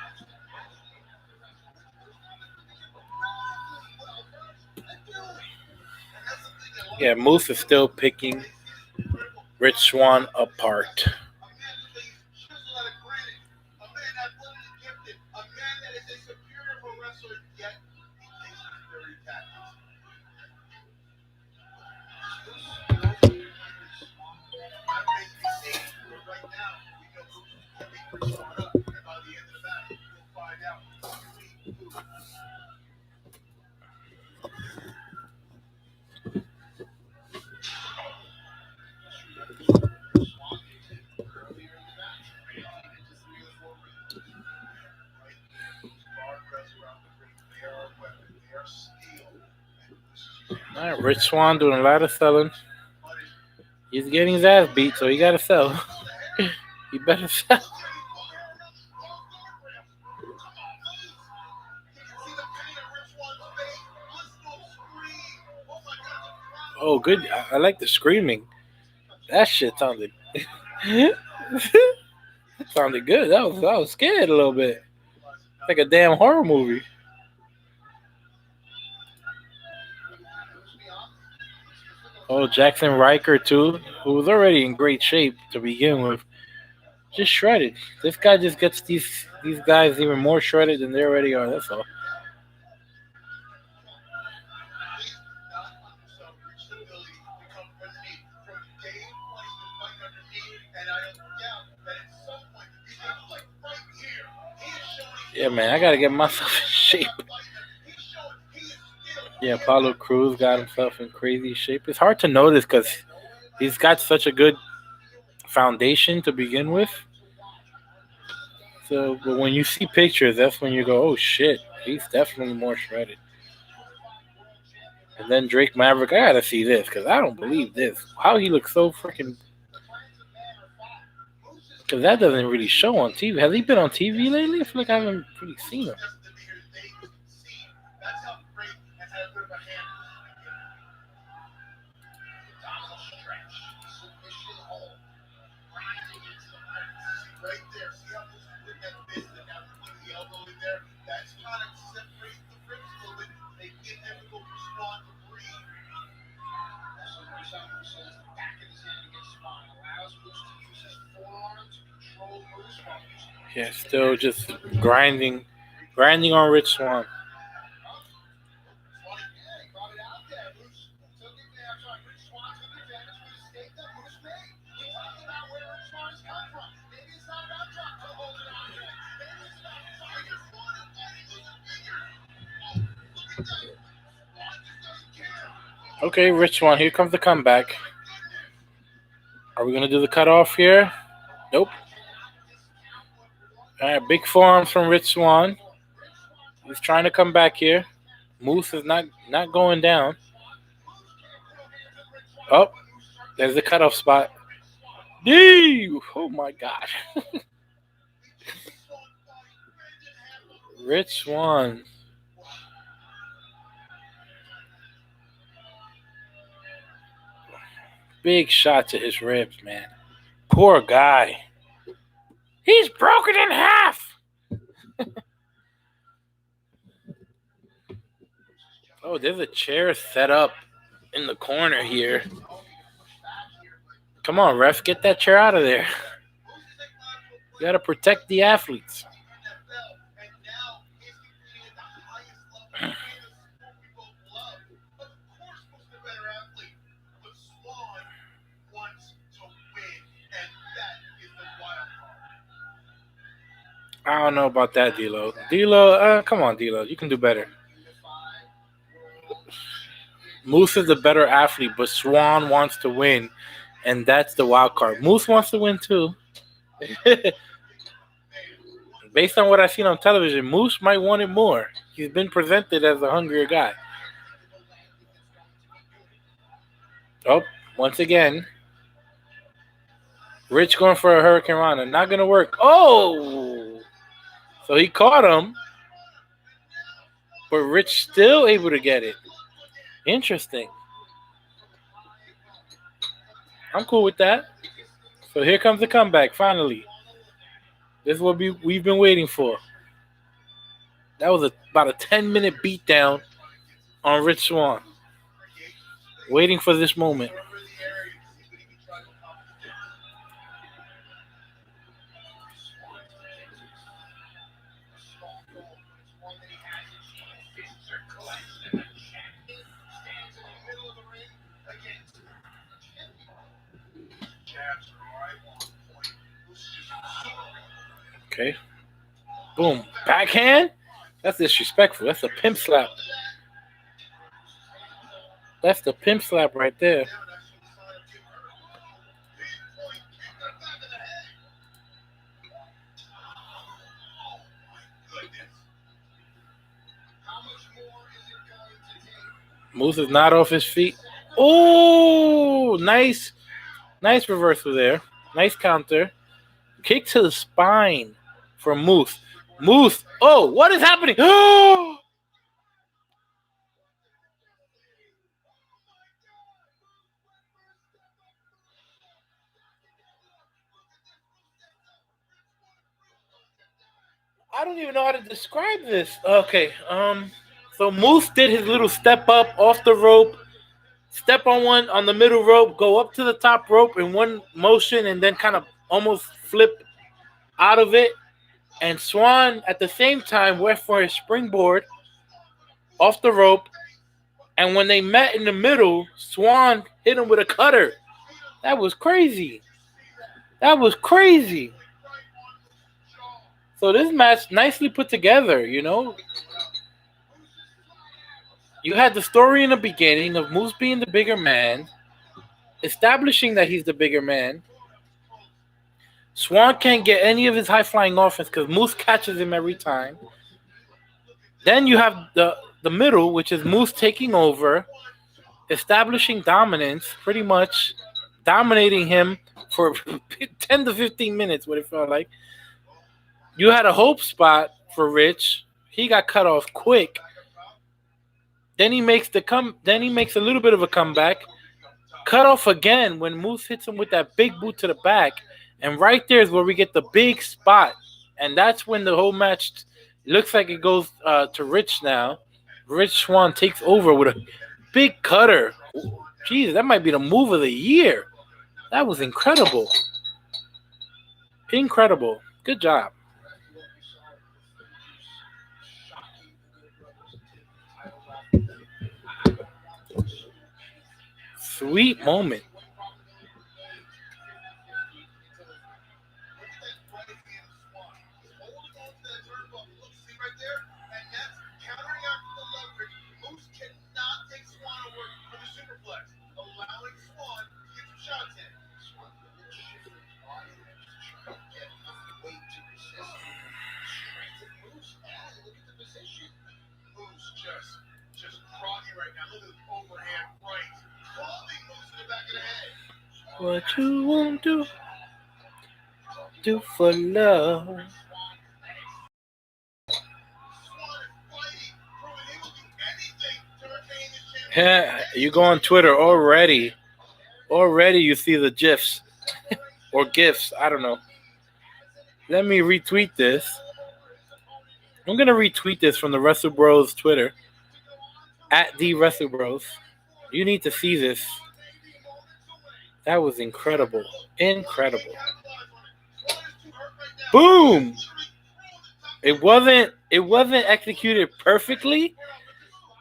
Yeah, Moose is still picking Rich Swann apart. All right, Rich Swann doing a lot of selling. He's getting his ass beat, so he got to sell. He better sell. Oh, good. I like the screaming. That shit sounded. It sounded good. I was scared a little bit. Like a damn horror movie. Oh, Jackson Riker too, who was already in great shape to begin with, just shredded. This guy just gets these guys even more shredded than they already are. That's all. Yeah, man, I gotta get myself in shape. Yeah, Apollo Cruz got himself in crazy shape. It's hard to notice because he's got such a good foundation to begin with. So, but when you see pictures, that's when you go, "Oh shit, he's definitely more shredded." And then Drake Maverick, I gotta see this because I don't believe this. How he looks so freaking. Because that doesn't really show on TV. Has he been on TV lately? I feel like I haven't really seen him. Yeah, still just grinding on Rich Swan. Okay, Rich Swan, here comes the comeback. Are we gonna do the cutoff here? Nope. All right, big forearms from Rich Swan. He's trying to come back here. Moose is not going down. Oh, there's the cutoff spot. Yee! Oh my god. Rich Swan. Big shot to his ribs, man. Poor guy. He's broken in half. Oh, there's a chair set up in the corner here. Come on, ref, get that chair out of there. You gotta protect the athletes. I don't know about that, D'Lo. D'Lo, come on, D'Lo, you can do better. Moose is a better athlete, but Swan wants to win, and that's the wild card. Moose wants to win too. Based on what I've seen on television, Moose might want it more. He's been presented as a hungrier guy. Oh, once again, Rich going for a Hurricane Rana. Not going to work. Oh! So he caught him, but Rich still able to get it. Interesting. I'm cool with that. So here comes the comeback, finally. This is what we've been waiting for. That was about a 10-minute beatdown on Rich Swan. Waiting for this moment. Okay. Boom. Backhand? That's disrespectful. That's a pimp slap. That's the pimp slap right there. Moose is not off his feet. Oh, nice reversal there. Nice counter. Kick to the spine from Moose. Moose. Oh, what is happening? Oh! I don't even know how to describe this. Okay. So Moose did his little step up off the rope, step on one on the middle rope, go up to the top rope in one motion, and then kind of almost flip out of it. And Swan at the same time went for his springboard off the rope. And when they met in the middle, Swan hit him with a cutter. That was crazy. That was crazy. So this match nicely put together, you know. You had the story in the beginning of Moose being the bigger man, establishing that he's the bigger man, Swan can't get any of his high flying offense because Moose catches him every time. Then you have the middle, which is Moose taking over, establishing dominance, pretty much dominating him for 10 to 15 minutes, what it felt like. You had a hope spot for Rich. He got cut off quick. Then he makes a little bit of a comeback. Cut off again when Moose hits him with that big boot to the back. And right there is where we get the big spot. And that's when the whole match looks like it goes to Rich now. Rich Swann takes over with a big cutter. Jeez, that might be the move of the year. That was incredible. Incredible. Good job. Sweet moment. What you won't do for love. Yeah, you go on Twitter already. Already you see the GIFs. Or GIFs, I don't know. Let me retweet this. I'm going to retweet this from the Wrestlebros Twitter. At the Wrestlebros. You need to see this. That was incredible. Incredible. Boom! It wasn't executed perfectly,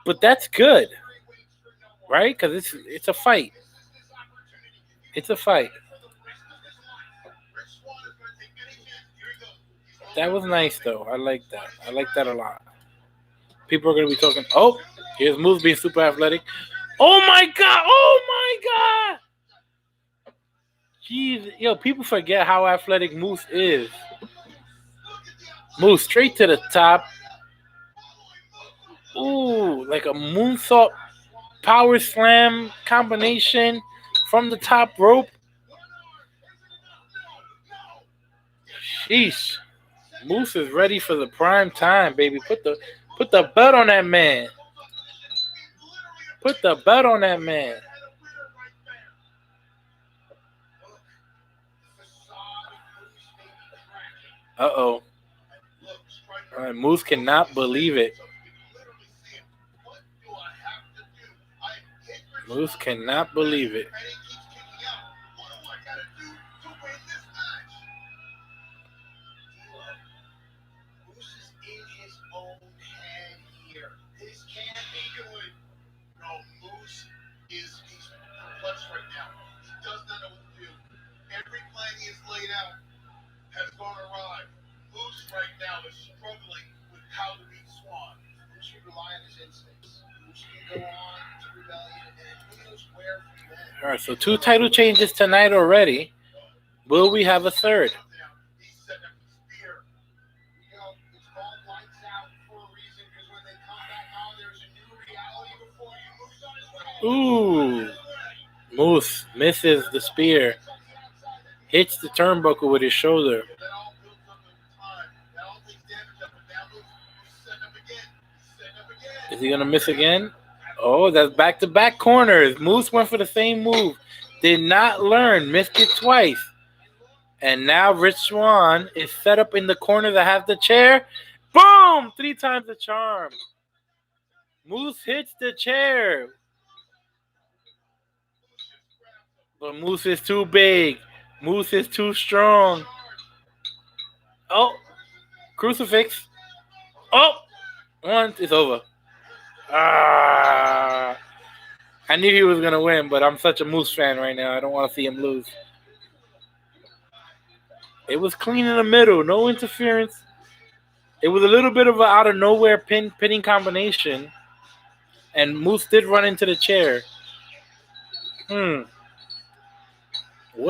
but that's good. Right? Because it's a fight. It's a fight. That was nice, though. I like that. I like that a lot. People are going to be talking, oh, here's Moose being super athletic. Oh, my God. Oh, my God. Jeez. Yo, people forget how athletic Moose is. Moose straight to the top. Ooh, like a moonsault power slam combination from the top rope. Sheesh. Moose is ready for the prime time, baby. Put the belt on that man. Put the belt on that man. Uh-oh. Moose cannot believe it. Moose cannot believe it. All right, so 2 title changes tonight already. Will we have a third? Ooh. Moose misses the spear. Hits the turnbuckle with his shoulder. Is he going to miss again? Oh, that's back-to-back corners. Moose went for the same move. Did not learn. Missed it twice. And now Rich Swann is set up in the corner that has the chair. Boom! 3 times the charm. Moose hits the chair. But Moose is too big. Moose is too strong. Oh, crucifix. Oh, once it's over. I knew he was going to win, but I'm such a Moose fan right now. I don't want to see him lose. It was clean in the middle. No interference. It was a little bit of an out-of-nowhere pinning combination. And Moose did run into the chair. Would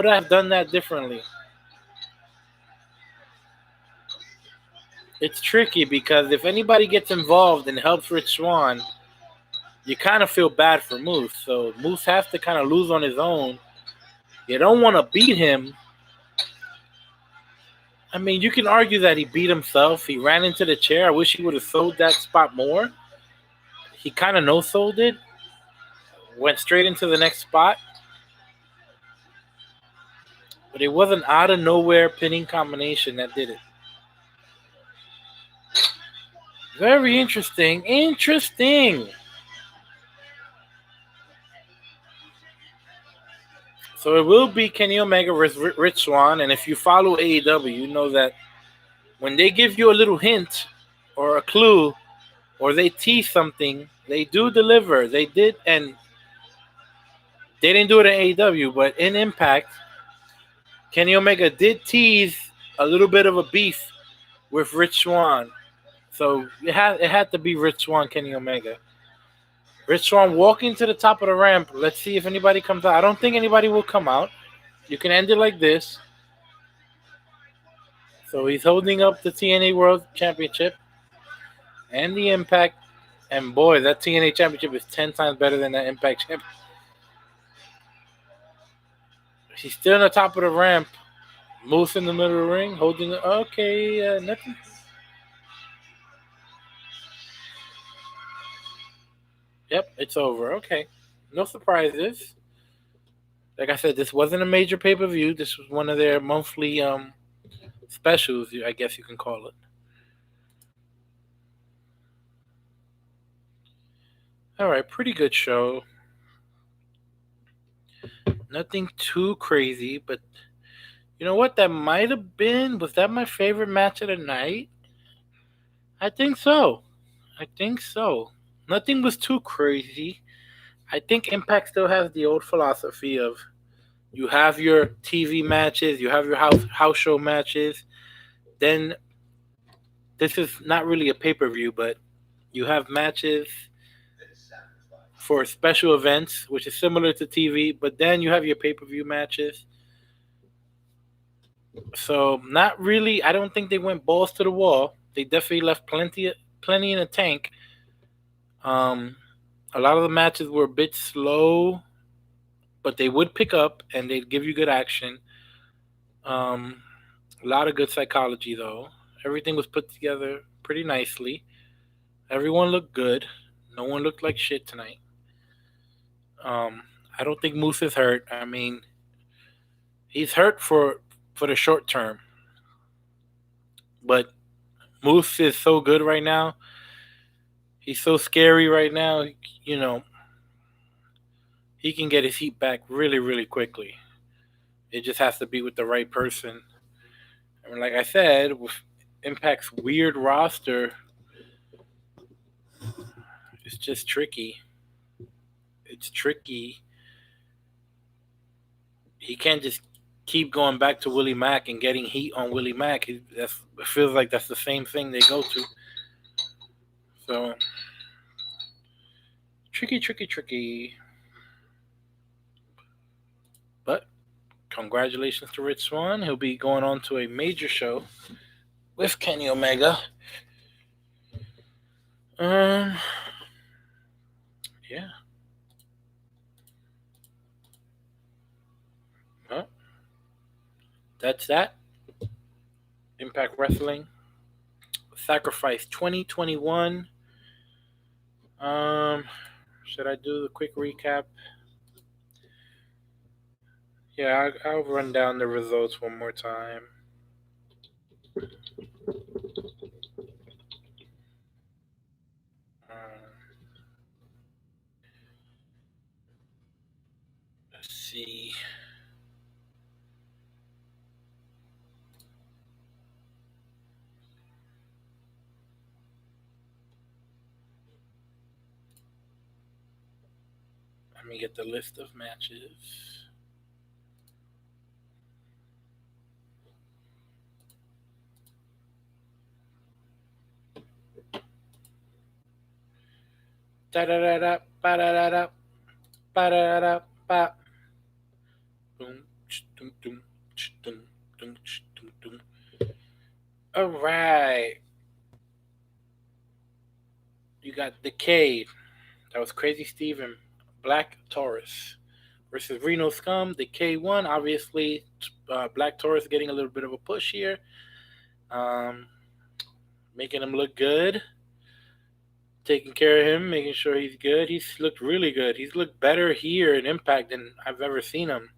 I have done that differently? It's tricky because if anybody gets involved and helps Rich Swan, you kind of feel bad for Moose. So Moose has to kind of lose on his own. You don't want to beat him. I mean, you can argue that he beat himself. He ran into the chair. I wish he would have sold that spot more. He kind of no sold it. Went straight into the next spot. But it was an out of nowhere pinning combination that did it. Very interesting. Interesting. So it will be Kenny Omega versus Rich Swan. And if you follow AEW, you know that when they give you a little hint or a clue or they tease something, they do deliver. They did, and they didn't do it in AEW, but in Impact, Kenny Omega did tease a little bit of a beef with Rich Swan. So it had to be Rich Swan, Kenny Omega. Rich Swan walking to the top of the ramp. Let's see if anybody comes out. I don't think anybody will come out. You can end it like this. So he's holding up the TNA World Championship and the Impact. And boy, that TNA Championship is 10 times better than that Impact Championship. He's still on the top of the ramp. Moose in the middle of the ring, holding it. Okay, nothing. Yep, it's over. Okay. No surprises. Like I said, this wasn't a major pay per view. This was one of their monthly specials, I guess you can call it. All right, pretty good show. Nothing too crazy, but you know what? That might have been. Was that my favorite match of the night? I think so. I think so. Nothing was too crazy. I think Impact still has the old philosophy of you have your TV matches, you have your house show matches. Then this is not really a pay per view, but you have matches for special events, which is similar to TV. But then you have your pay per view matches. So not really. I don't think they went balls to the wall. They definitely left plenty in the tank. Um, a lot of the matches were a bit slow, but they would pick up and they'd give you good action. Um, a lot of good psychology though. Everything was put together pretty nicely. Everyone looked good. No one looked like shit tonight. Um, I don't think Moose is hurt. I mean, he's hurt for the short term, but Moose is so good right now. He's so scary right now. You know, he can get his heat back really, really quickly. It just has to be with the right person. I mean, like I said, with Impact's weird roster, it's just tricky. It's tricky. He can't just keep going back to Willie Mack and getting heat on Willie Mack. It feels like that's the same thing they go to. So tricky, tricky, tricky. But congratulations to Rich Swan. He'll be going on to a major show with Kenny Omega. Um, yeah. Well, that's that. Impact Wrestling Sacrifice 2021. Um, should I do the quick recap? Yeah, I'll run down the results one more time. Let's see. Let me get the list of matches. Da da da da ba da da da ba da da ba. Boom, dum dum dum dum dum. All right. You got Decay. That was Crazy Steve and Black Taurus versus Reno Scum. Decay won. Obviously, Black Taurus getting a little bit of a push here, um, making him look good, taking care of him, making sure he's good. He's looked really good. He's looked better here in Impact than I've ever seen him.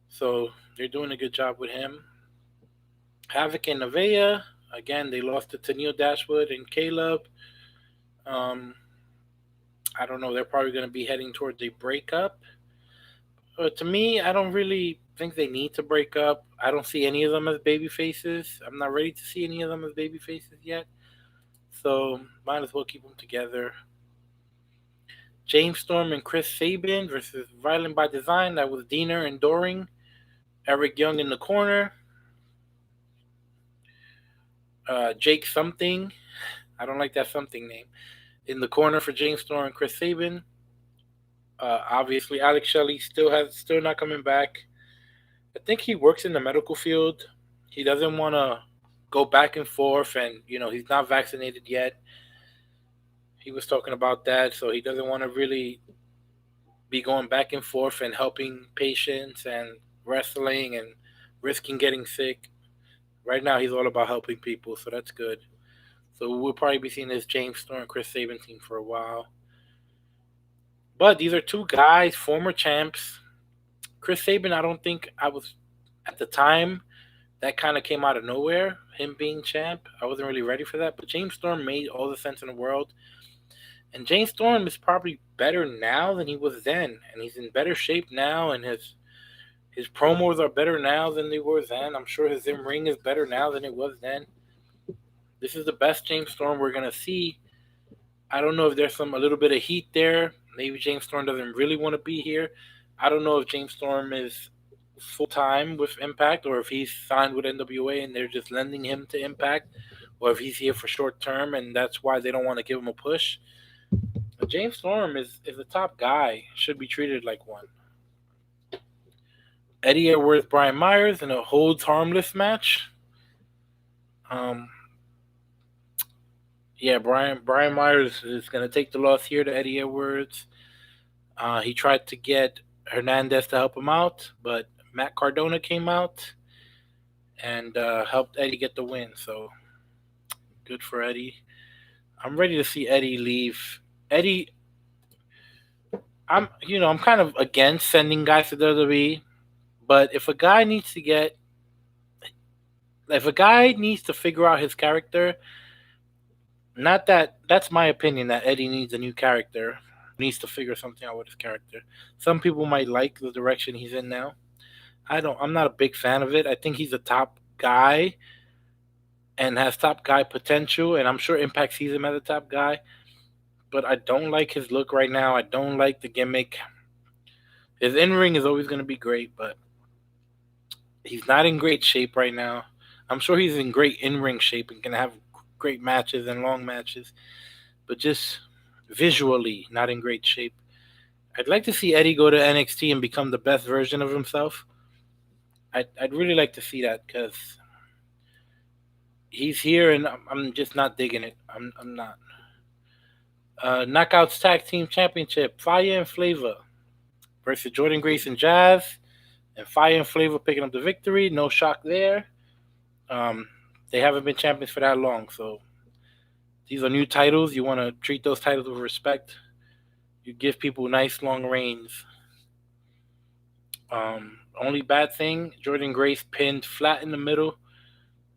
So they're doing a good job with him. Havoc and Nevaeh. Again, they lost to Tennille Dashwood and Caleb. Um, I don't know. They're probably going to be heading towards a breakup. To me, I don't really think they need to break up. I don't see any of them as baby faces. I'm not ready to see any of them as baby faces yet. So might as well keep them together. James Storm and Chris Sabin versus Violent by Design. That was Diener and Doring. Eric Young in the corner. Jake something. I don't like that something name. In the corner for James Storm and Chris Sabin. Obviously, Alex Shelley still not coming back. I think he works in the medical field. He doesn't want to go back and forth, and he's not vaccinated yet. He was talking about that, so he doesn't want to really be going back and forth and helping patients and wrestling and risking getting sick. Right now, he's all about helping people, so that's good. So we'll probably be seeing this James Storm and Chris Sabin team for a while. But these are two guys, former champs. Chris Sabin, I don't think I was at the time. That kind of came out of nowhere, him being champ. I wasn't really ready for that. But James Storm made all the sense in the world. And James Storm is probably better now than he was then. And he's in better shape now. And his promos are better now than they were then. I'm sure his in ring is better now than it was then. This is the best James Storm we're going to see. I don't know if there's a little bit of heat there. Maybe James Storm doesn't really want to be here. I don't know if James Storm is full time with Impact or if he's signed with NWA and they're just lending him to Impact, or if he's here for short term and that's why they don't want to give him a push. But James Storm is a top guy, should be treated like one. Eddie Edwards, Brian Myers in a holds harmless match. Um, yeah, Brian Myers is going to take the loss here to Eddie Edwards. He tried to get Hernandez to help him out, but Matt Cardona came out and helped Eddie get the win. So good for Eddie. I'm ready to see Eddie leave. Eddie, I'm kind of against sending guys to WWE, but if a guy needs to figure out his character, not that that's my opinion that Eddie needs a new character, needs to figure something out with his character. Some people might like the direction he's in now. I'm not a big fan of it. I think he's a top guy and has top guy potential, and I'm sure Impact sees him as a top guy. But I don't like his look right now. I don't like the gimmick. His in ring is always going to be great, but he's not in great shape right now. I'm sure he's in great in ring shape and can have great matches and long matches, but just visually not in great shape. I'd like to see Eddie go to NXT and become the best version of himself. I'd really like to see that because he's here and I'm just not digging it. I'm not. Knockouts Tag Team Championship, Fire and Flavor versus Jordan Grace and Jazz. And Fire and Flavor picking up the victory. No shock there. They haven't been champions for that long, so these are new titles. You want to treat those titles with respect. You give people nice long reigns. Only bad thing, Jordan Grace pinned flat in the middle.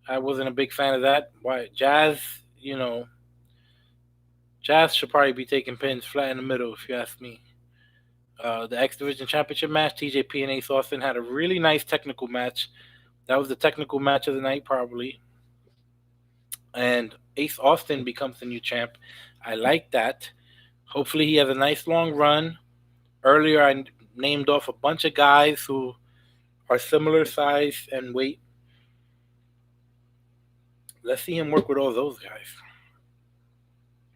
I wasn't a big fan of that. Why Jazz, Jazz should probably be taking pins flat in the middle, if you ask me. The X Division Championship match, TJP and Ace Austin had a really nice technical match. That was the technical match of the night, probably. And Ace Austin becomes the new champ. I like that. Hopefully, he has a nice long run. Earlier, I named off a bunch of guys who are similar size and weight. Let's see him work with all those guys.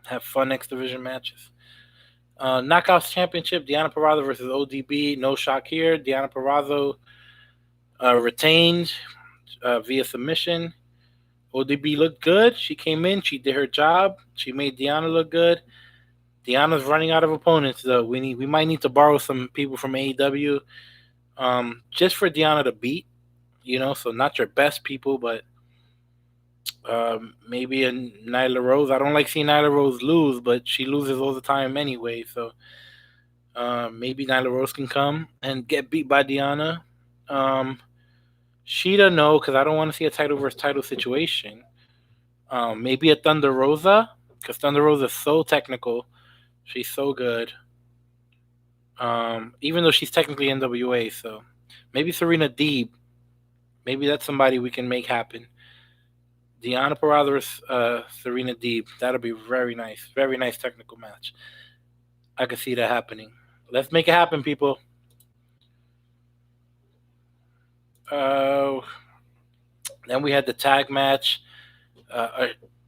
Have fun X Division matches. Knockouts Championship, Deonna Purrazzo versus ODB. No shock here. Deonna Purrazzo retained via submission. ODB looked good. She came in. She did her job. She made Deanna look good. Deanna's running out of opponents though. We might need to borrow some people from AEW, just for Deanna to beat. So not your best people, but maybe a Nyla Rose. I don't like seeing Nyla Rose lose, but she loses all the time anyway. So maybe Nyla Rose can come and get beat by Deanna. Um, Sheeta, no, because I don't want to see a title versus title situation. Maybe a Thunder Rosa, because Thunder Rosa is so technical. She's so good. Even though she's technically NWA, so maybe Serena Deeb. Maybe that's somebody we can make happen. Deanna Purrazzo versus Serena Deeb. That'll be very nice. Very nice technical match. I could see that happening. Let's make it happen, people. Uh, then we had the tag match.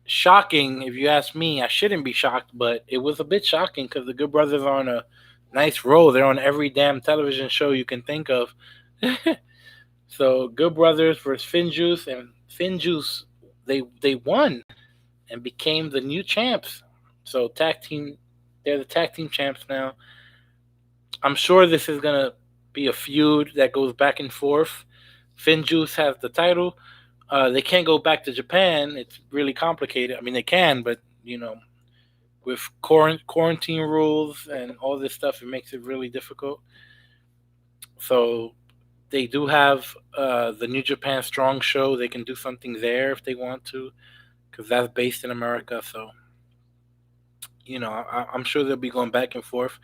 Shocking, if you ask me. I shouldn't be shocked, but it was a bit shocking because the Good Brothers are on a nice roll. They're on every damn television show you can think of. So Good Brothers versus Finjuice, and Finjuice they won and became the new champs. So they're the tag team champs now. I'm sure this is gonna be a feud that goes back and forth. Finjuice has the title. They can't go back to Japan. It's really complicated. I mean, they can, but with quarantine rules and all this stuff, it makes it really difficult. So they do have the New Japan Strong show. They can do something there if they want to, because that's based in America. So I'm sure they'll be going back and forth.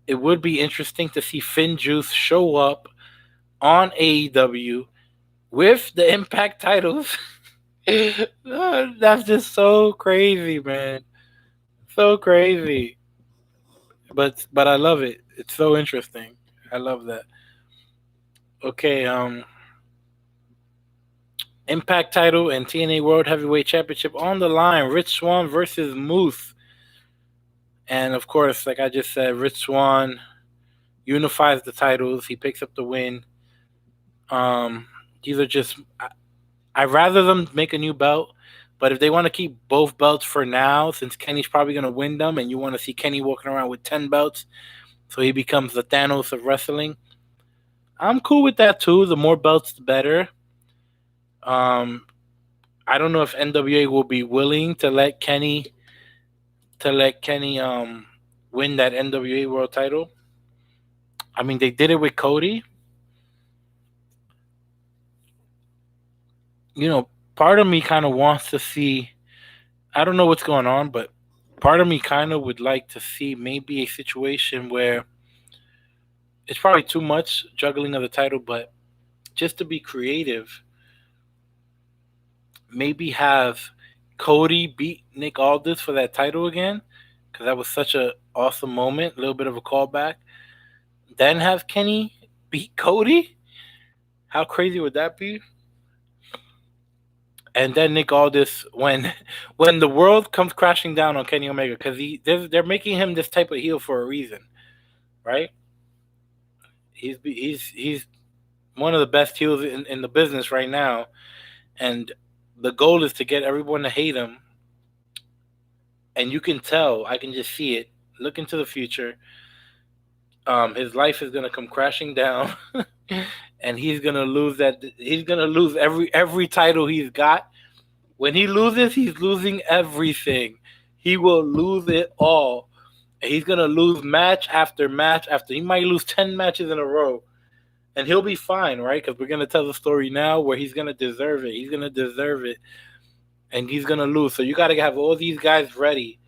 It would be interesting to see Finjuice show up on AEW with the Impact titles. That's just so crazy, man. So crazy. But I love it. It's so interesting. I love that. Okay, Impact title and TNA World Heavyweight Championship on the line. Rich Swann versus Moose. And of course, like I just said, Rich Swann unifies the titles. He picks up the win. These are just I'd rather them make a new belt, but if they want to keep both belts for now, since Kenny's probably going to win them, and you want to see Kenny walking around with 10 belts, so he becomes the Thanos of wrestling, I'm cool with that too. The more belts, the better. Um, I don't know if NWA will be willing to let Kenny win that NWA World Title. I mean, they did it with Cody. Part of me kind of wants to see. I don't know what's going on, but part of me kind of would like to see maybe a situation where it's probably too much juggling of the title, but just to be creative, maybe have Cody beat Nick Aldis for that title again, because that was such a awesome moment, a little bit of a callback. Then have Kenny beat Cody. How crazy would that be? And then Nick Aldis, when when the world comes crashing down on Kenny Omega, because they're making him this type of heel for a reason, right? He's one of the best heels in the business right now, and the goal is to get everyone to hate him. And you can tell, I can just see it. Look into the future. His life is gonna come crashing down, and he's gonna lose that. He's gonna lose every title he's got. When he loses, he's losing everything. He will lose it all. And he's gonna lose match after match after. He might lose 10 matches in a row, and he'll be fine, right? Because we're gonna tell the story now where he's gonna deserve it. He's gonna deserve it, and he's gonna lose. So you got to have all these guys ready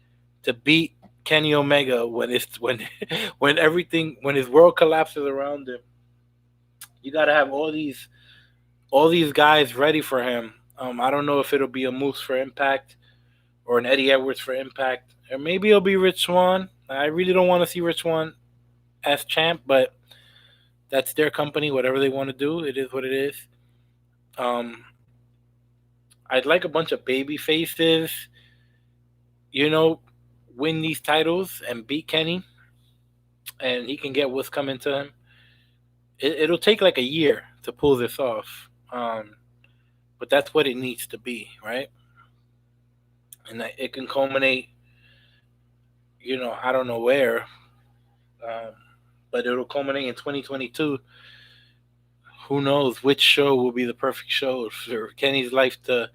to beat Kenny Omega when everything when his world collapses around him. You got to have all these guys ready for him. I don't know if it'll be a Moose for Impact or an Eddie Edwards for Impact, or maybe it'll be Rich Swann. I really don't want to see Rich Swann as champ, but that's their company. Whatever they want to do, it is what it is. Um, I'd like a bunch of baby faces, you know, win these titles and beat Kenny, and he can get what's coming to him. It'll take like a year to pull this off. but that's what it needs to be, right? And that it can culminate, I don't know where, um, but it'll culminate in 2022. Who knows which show will be the perfect show for Kenny's life to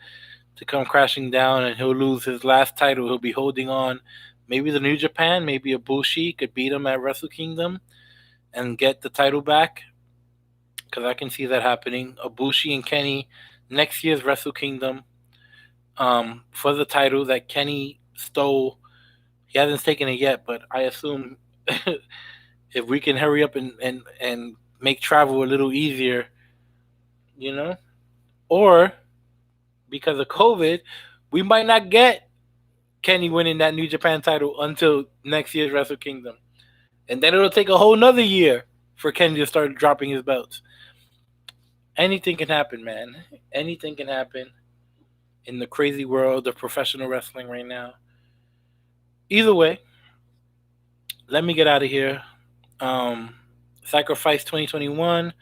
come crashing down, and he'll lose his last title. He'll be holding on. Maybe the New Japan, maybe Ibushi could beat him at Wrestle Kingdom and get the title back. Because I can see that happening. Ibushi and Kenny next year's Wrestle Kingdom, for the title that Kenny stole. He hasn't taken it yet, but I assume if we can hurry up and make travel a little easier, you know, or because of COVID, we might not get Kenny winning that New Japan title until next year's Wrestle Kingdom. And then it'll take a whole nother year for Kenny to start dropping his belts. Anything can happen, man. Anything can happen in the crazy world of professional wrestling right now. Either way, let me get out of here. Um, Sacrifice 2021,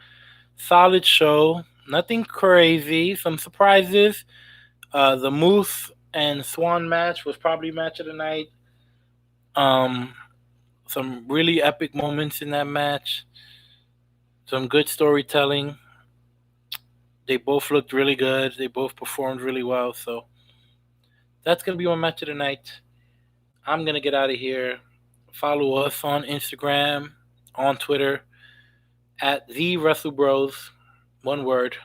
solid show. Nothing crazy. Some surprises. The Moose and Swan match was probably match of the night. Um, some really epic moments in that match. Some good storytelling. They both looked really good. They both performed really well. So that's gonna be my match of the night. I'm gonna get out of here. Follow us on Instagram, on Twitter at the Wrestlebros. One word.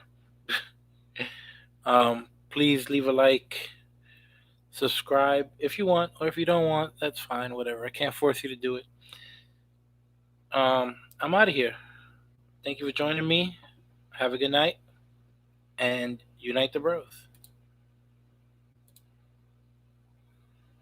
Please leave a like, subscribe if you want, or if you don't want, that's fine. Whatever. I can't force you to do it. I'm out of here. Thank you for joining me. Have a good night, and unite the bros.